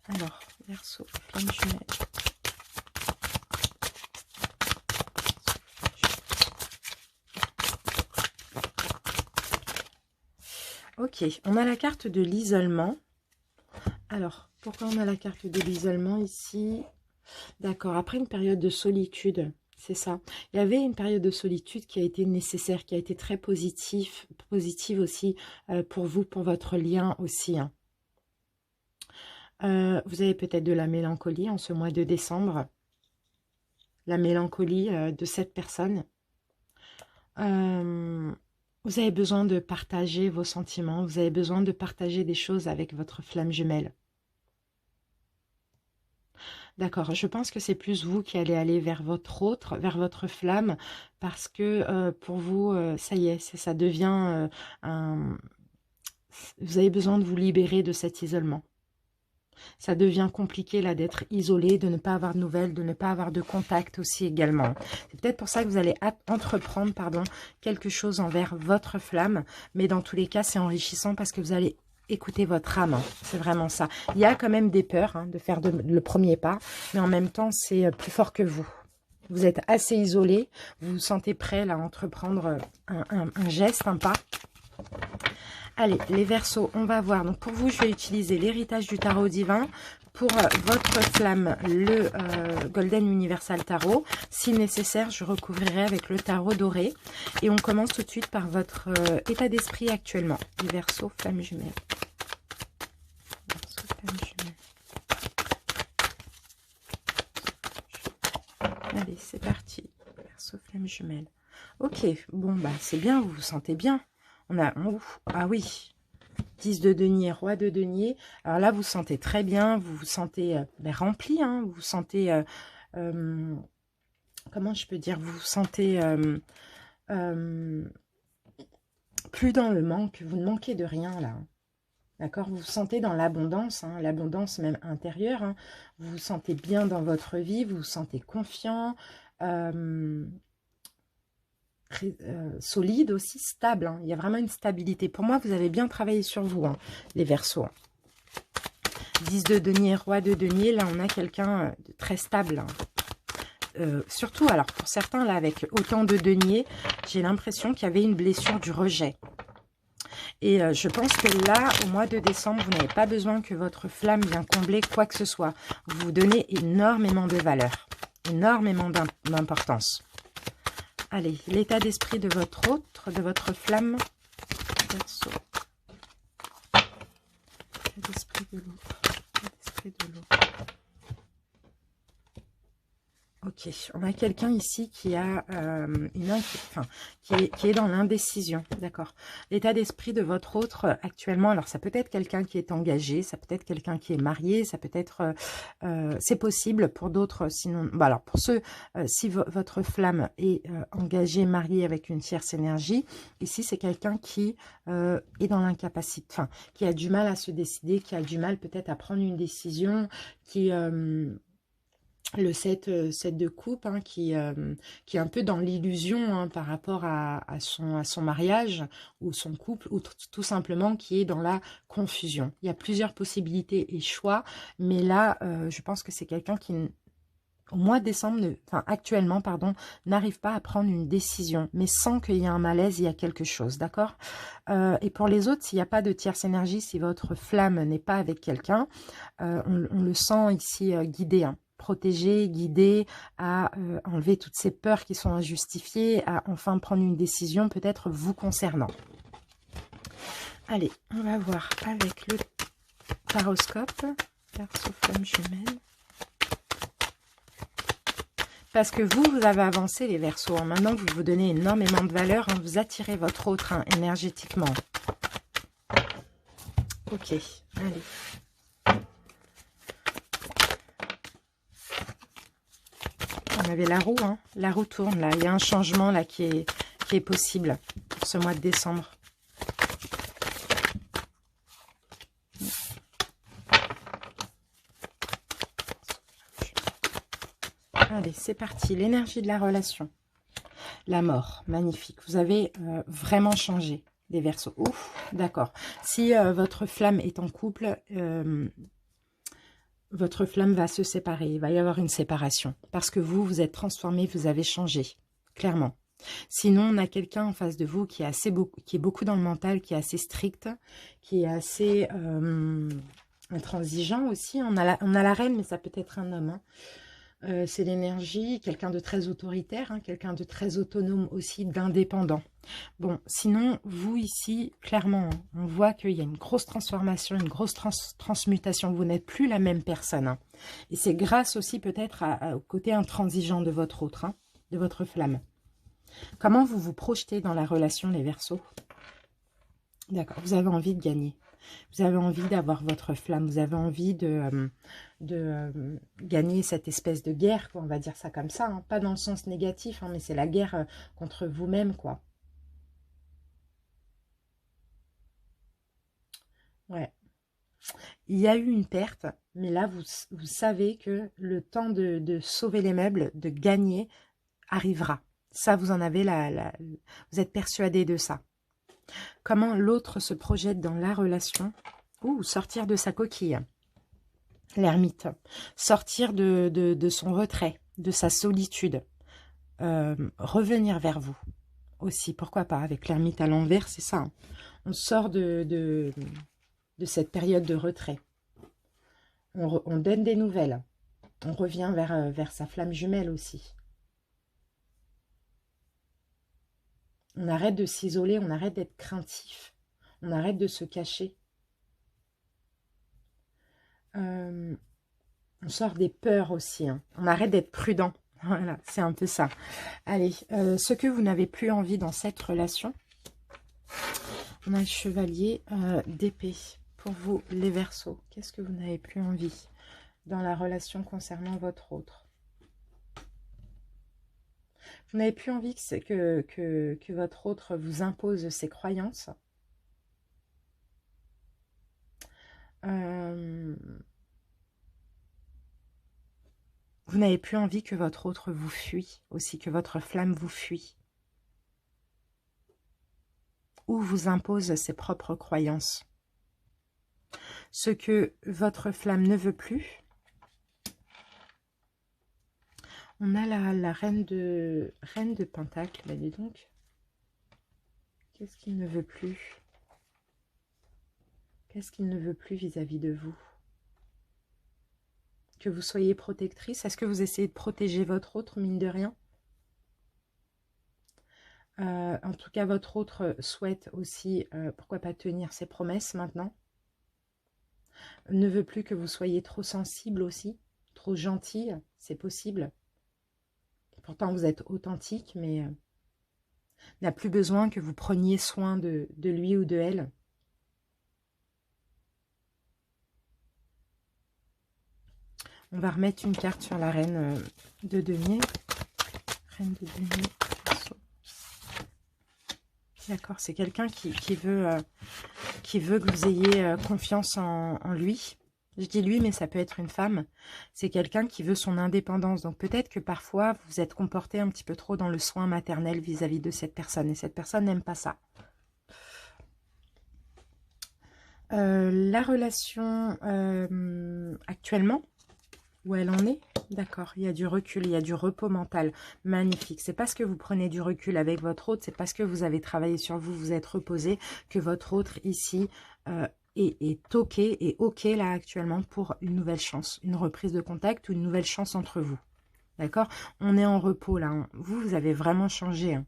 Alors, Verseau, flamme jumelle. Ok, on a la carte de l'isolement. Alors, pourquoi on a la carte de l'isolement ici? D'accord, après une période de solitude, c'est ça. Il y avait une période de solitude qui a été nécessaire, qui a été très positive aussi pour vous, pour votre lien aussi. Hein. Vous avez peut-être de la mélancolie en ce mois de décembre. La mélancolie de cette personne. Vous avez besoin de partager vos sentiments, vous avez besoin de partager des choses avec votre flamme jumelle. D'accord, je pense que c'est plus vous qui allez aller vers votre autre, vers votre flamme, parce que pour vous, ça y est, ça devient un... Vous avez besoin de vous libérer de cet isolement. Ça devient compliqué là d'être isolé, de ne pas avoir de nouvelles, de ne pas avoir de contact aussi également. C'est peut-être pour ça que vous allez entreprendre quelque chose envers votre flamme, mais dans tous les cas, c'est enrichissant parce que vous allez écouter votre âme, hein. C'est vraiment ça. Il y a quand même des peurs hein, de faire le premier pas, mais en même temps, c'est plus fort que vous. Vous êtes assez isolé, vous vous sentez prêt là, à entreprendre un geste, un pas. Allez, les Verseaux, on va voir. Donc pour vous, je vais utiliser l'héritage du tarot divin. Pour votre flamme, le Golden Universal Tarot. Si nécessaire, je recouvrirai avec le tarot doré. Et on commence tout de suite par votre état d'esprit actuellement. Les Verseaux, flamme jumelle. Verseaux, flamme jumelle. Allez, c'est parti. Verseaux, flamme jumelle. Ok, bon, bah c'est bien, vous vous sentez bien. On a... ah oui, 10 de denier, roi de denier. Alors là, vous vous sentez très bien, vous vous sentez rempli, hein, vous vous sentez... comment je peux dire? Vous vous sentez plus dans le manque, vous ne manquez de rien là. D'accord? Vous vous sentez dans l'abondance, hein, l'abondance même intérieure. Hein. Vous vous sentez bien dans votre vie, vous vous sentez confiant. Solide aussi, stable, hein. Il y a vraiment une stabilité. Pour moi, vous avez bien travaillé sur vous, hein, les Verseaux. 10 de denier, roi de denier, là on a quelqu'un de très stable. Hein. Surtout, alors pour certains, là avec autant de denier, j'ai l'impression qu'il y avait une blessure du rejet. Et je pense que là, au mois de décembre, vous n'avez pas besoin que votre flamme vienne combler quoi que ce soit. Vous vous donnez énormément de valeur, énormément d'importance. Allez, l'état d'esprit de votre autre, de votre flamme. Verseau. L'état d'esprit de l'autre. L'état d'esprit de l'autre. Ok, on a quelqu'un ici qui a qui est dans l'indécision, d'accord. L'état d'esprit de votre autre actuellement, alors ça peut être quelqu'un qui est engagé, ça peut être quelqu'un qui est marié, ça peut être, c'est possible pour d'autres, sinon, bah alors pour ceux, si votre flamme est engagée, mariée avec une tierce énergie, ici c'est quelqu'un qui est dans l'incapacité, enfin, qui a du mal à se décider, qui a du mal peut-être à prendre une décision, qui... le 7 de coupe, hein, qui est un peu dans l'illusion hein, par rapport à son mariage ou son couple, ou tout simplement qui est dans la confusion. Il y a plusieurs possibilités et choix, mais là, je pense que c'est quelqu'un qui, au mois de décembre, actuellement, pardon, n'arrive pas à prendre une décision, mais sans qu'il y ait un malaise, il y a quelque chose, d'accord. Et pour les autres, s'il n'y a pas de tierce énergie, si votre flamme n'est pas avec quelqu'un, on le sent ici guidé, hein. Protéger, guider, à enlever toutes ces peurs qui sont injustifiées, à enfin prendre une décision peut-être vous concernant. Allez, on va voir avec le taroscope, Verseau, flamme jumelle. Parce que vous avez avancé les Verseaux. Hein. Maintenant, vous vous donnez énormément de valeur, hein. Vous attirez votre autre hein, énergétiquement. Ok, allez. On avait la roue, hein. La roue tourne là. Il y a un changement là qui est possible pour ce mois de décembre. Allez, c'est parti. L'énergie de la relation. La mort, magnifique. Vous avez vraiment changé, les Verseaux. Ouf, d'accord. Si votre flamme est en couple... votre flamme va se séparer, il va y avoir une séparation. Parce que vous êtes transformé, vous avez changé, clairement. Sinon, on a quelqu'un en face de vous qui est beaucoup dans le mental, qui est assez strict, qui est assez intransigeant aussi. On a la reine, mais ça peut être un homme. Hein. C'est l'énergie, quelqu'un de très autoritaire, hein, quelqu'un de très autonome aussi, d'indépendant. Bon, sinon, vous ici, clairement, hein, on voit qu'il y a une grosse transformation, une grosse transmutation. Vous n'êtes plus la même personne. Hein. Et c'est grâce aussi peut-être au côté intransigeant de votre autre, hein, de votre flamme. Comment vous vous projetez dans la relation, les Verseaux? D'accord, vous avez envie de gagner. Vous avez envie d'avoir votre flamme. Vous avez envie de gagner cette espèce de guerre, quoi, on va dire ça comme ça. Hein. Pas dans le sens négatif, hein, mais c'est la guerre contre vous-même, quoi. Ouais. Il y a eu une perte, mais là, vous savez que le temps de sauver les meubles, de gagner, arrivera. Ça, vous en avez vous êtes persuadé de ça. Comment l'autre se projette dans la relation? Ou sortir de sa coquille. L'ermite. Sortir de son retrait, de sa solitude. Revenir vers vous aussi. Pourquoi pas? Avec l'ermite à l'envers, c'est ça. Hein. On sort de cette période de retrait. On donne des nouvelles. On revient vers sa flamme jumelle aussi. On arrête de s'isoler, on arrête d'être craintif. On arrête de se cacher. On sort des peurs aussi. Hein. On arrête d'être prudent. Voilà, c'est un peu ça. Allez, ce que vous n'avez plus envie dans cette relation, on a le chevalier d'épée. Pour vous, les Verseaux, qu'est-ce que vous n'avez plus envie dans la relation concernant votre autre? Vous n'avez plus envie que votre autre vous impose ses croyances. Vous n'avez plus envie que votre autre vous fuit, aussi que votre flamme vous fuit. Ou vous impose ses propres croyances. Ce que votre flamme ne veut plus. On a la reine de Pentacle, bah dis donc. Qu'est-ce qu'il ne veut plus? Qu'est-ce qu'il ne veut plus vis-à-vis de vous? Que vous soyez protectrice. Est-ce que vous essayez de protéger votre autre, mine de rien? En tout cas, votre autre souhaite aussi, pourquoi pas tenir ses promesses maintenant. Ne veut plus que vous soyez trop sensible aussi, trop gentille, c'est possible. Pourtant, vous êtes authentique, mais n'a plus besoin que vous preniez soin de lui ou de elle. On va remettre une carte sur la reine de denier. Reine de denier. D'accord, c'est quelqu'un qui veut que vous ayez confiance en lui. Je dis lui, mais ça peut être une femme. C'est quelqu'un qui veut son indépendance. Donc peut-être que parfois, vous vous êtes comporté un petit peu trop dans le soin maternel vis-à-vis de cette personne. Et cette personne n'aime pas ça. La relation actuellement, où elle en est, d'accord, il y a du recul, il y a du repos mental, magnifique. C'est parce que vous prenez du recul avec votre autre, c'est parce que vous avez travaillé sur vous, vous êtes reposé, que votre autre ici est ok, et ok là actuellement pour une nouvelle chance, une reprise de contact ou une nouvelle chance entre vous. D'accord? On est en repos là. Hein. Vous avez vraiment changé hein,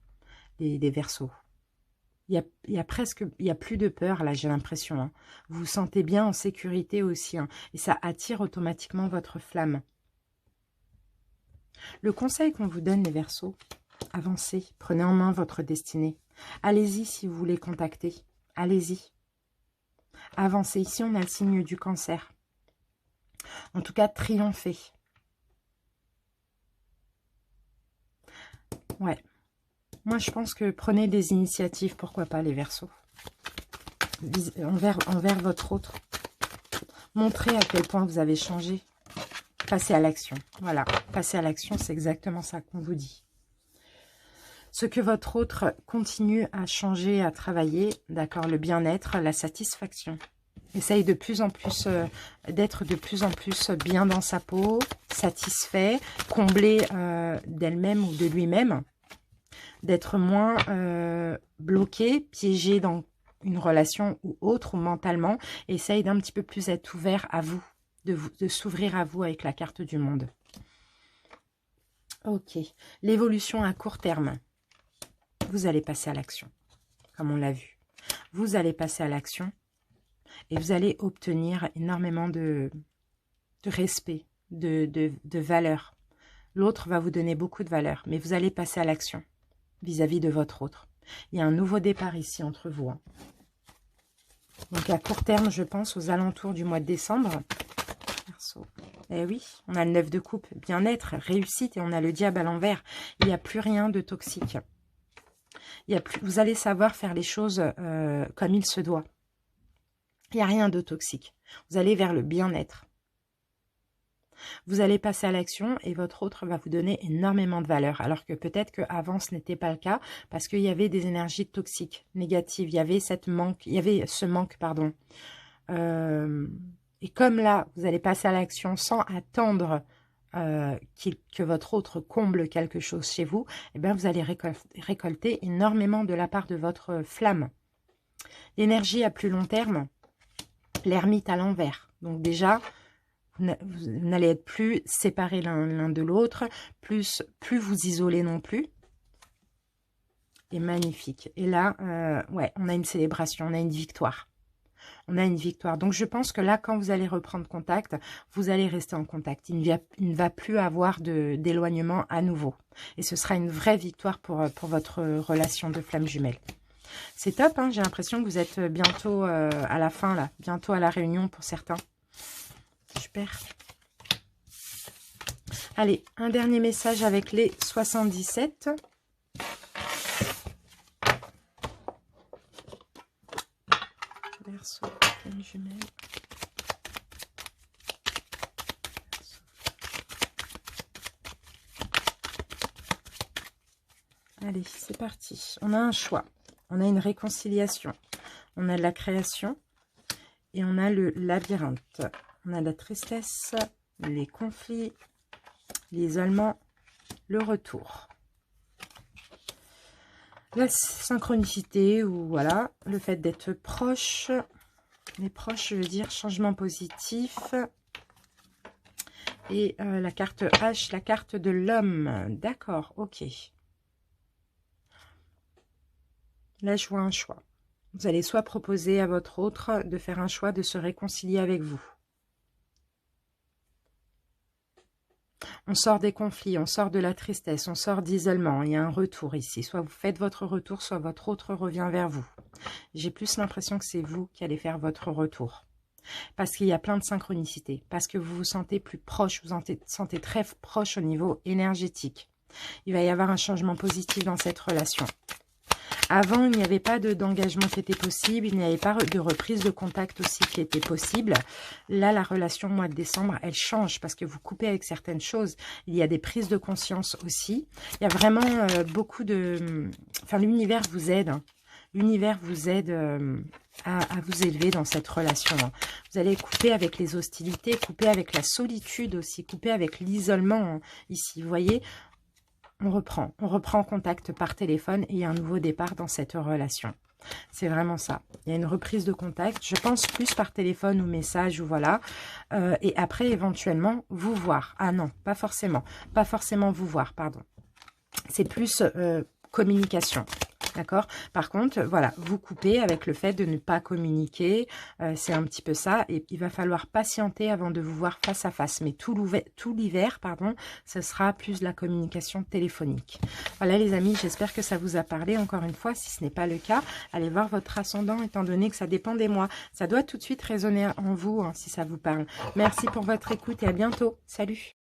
des Verseaux. Il y a plus de peur là, j'ai l'impression. Hein. Vous vous sentez bien en sécurité aussi. Hein, et ça attire automatiquement votre flamme. Le conseil qu'on vous donne, les Verseaux, avancez, prenez en main votre destinée. Allez-y si vous voulez contacter. Allez-y. Avancez. Ici, on a le signe du Cancer. En tout cas, triomphez. Ouais. Moi, je pense que prenez des initiatives, pourquoi pas les Verseaux, envers votre autre. Montrez à quel point vous avez changé. Passez à l'action. Voilà, passez à l'action, c'est exactement ça qu'on vous dit. Ce que votre autre continue à changer, à travailler, d'accord, le bien-être, la satisfaction. Essaye de plus en plus d'être de plus en plus bien dans sa peau, satisfait, comblé d'elle-même ou de lui-même. D'être moins bloqué, piégé dans une relation ou autre, ou mentalement. Essaye d'un petit peu plus être ouvert à vous, de s'ouvrir à vous avec la carte du monde. Ok. L'évolution à court terme. Vous allez passer à l'action, comme on l'a vu. Vous allez passer à l'action et vous allez obtenir énormément de respect, de valeur. L'autre va vous donner beaucoup de valeur, mais vous allez passer à l'action. vis-à-vis de votre autre. Il y a un nouveau départ ici entre vous. Hein. Donc à court terme, je pense aux alentours du mois de décembre. Verseau. Eh oui, on a le 9 de coupe, bien-être, réussite, et on a le diable à l'envers. Il n'y a plus rien de toxique. Il y a plus, vous allez savoir faire les choses comme il se doit. Il n'y a rien de toxique. Vous allez vers le bien-être. Vous allez passer à l'action et votre autre va vous donner énormément de valeur. Alors que peut-être qu'avant, ce n'était pas le cas parce qu'il y avait des énergies toxiques, négatives. Il y avait ce manque, pardon. Et comme là, vous allez passer à l'action sans attendre que votre autre comble quelque chose chez vous, eh bien, vous allez récolter énormément de la part de votre flamme. L'énergie à plus long terme, l'ermite à l'envers. Donc déjà, vous n'allez être plus séparés l'un de l'autre, plus vous isolez non plus. Et magnifique. Et là, ouais, on a une célébration, on a une victoire. On a une victoire. Donc, je pense que là, quand vous allez reprendre contact, vous allez rester en contact. Il ne va plus avoir d'éloignement à nouveau. Et ce sera une vraie victoire pour votre relation de flamme jumelle. C'est top, hein, j'ai l'impression que vous êtes bientôt à la fin, là. Bientôt à la réunion pour certains. Super. Allez, un dernier message avec les 77. Verseau, flamme jumelle. Allez, c'est parti. On a un choix. On a une réconciliation. On a de la création. Et on a le labyrinthe. On a la tristesse, les conflits, l'isolement, le retour. La synchronicité, ou voilà, le fait d'être proche. Les proches, je veux dire, changement positif. Et la carte H, la carte de l'homme. D'accord, ok. Là, je vois un choix. Vous allez soit proposer à votre autre de faire un choix de se réconcilier avec vous. On sort des conflits, on sort de la tristesse, on sort d'isolement. Il y a un retour ici. Soit vous faites votre retour, soit votre autre revient vers vous. J'ai plus l'impression que c'est vous qui allez faire votre retour. Parce qu'il y a plein de synchronicité. Parce que vous vous sentez plus proche, vous vous sentez très proche au niveau énergétique. Il va y avoir un changement positif dans cette relation. Avant, il n'y avait pas d'engagement qui était possible, il n'y avait pas de reprise de contact aussi qui était possible. Là, la relation mois de décembre, elle change parce que vous coupez avec certaines choses. Il y a des prises de conscience aussi. Il y a vraiment beaucoup de... Enfin, l'univers vous aide. Hein. L'univers vous aide à vous élever dans cette relation. Hein. Vous allez couper avec les hostilités, couper avec la solitude aussi, couper avec l'isolement hein, ici. Vous voyez ? On reprend contact par téléphone et il y a un nouveau départ dans cette relation. C'est vraiment ça. Il y a une reprise de contact, je pense plus par téléphone ou message ou voilà. Et après, éventuellement, vous voir. Ah non, pas forcément. Pas forcément vous voir, pardon. C'est plus communication. D'accord? Par contre, voilà, vous coupez avec le fait de ne pas communiquer. C'est un petit peu ça. Et il va falloir patienter avant de vous voir face à face. Mais tout l'hiver, pardon, ce sera plus de la communication téléphonique. Voilà les amis, j'espère que ça vous a parlé. Encore une fois, si ce n'est pas le cas, allez voir votre ascendant étant donné que ça dépend des mois. Ça doit tout de suite résonner en vous hein, si ça vous parle. Merci pour votre écoute et à bientôt. Salut!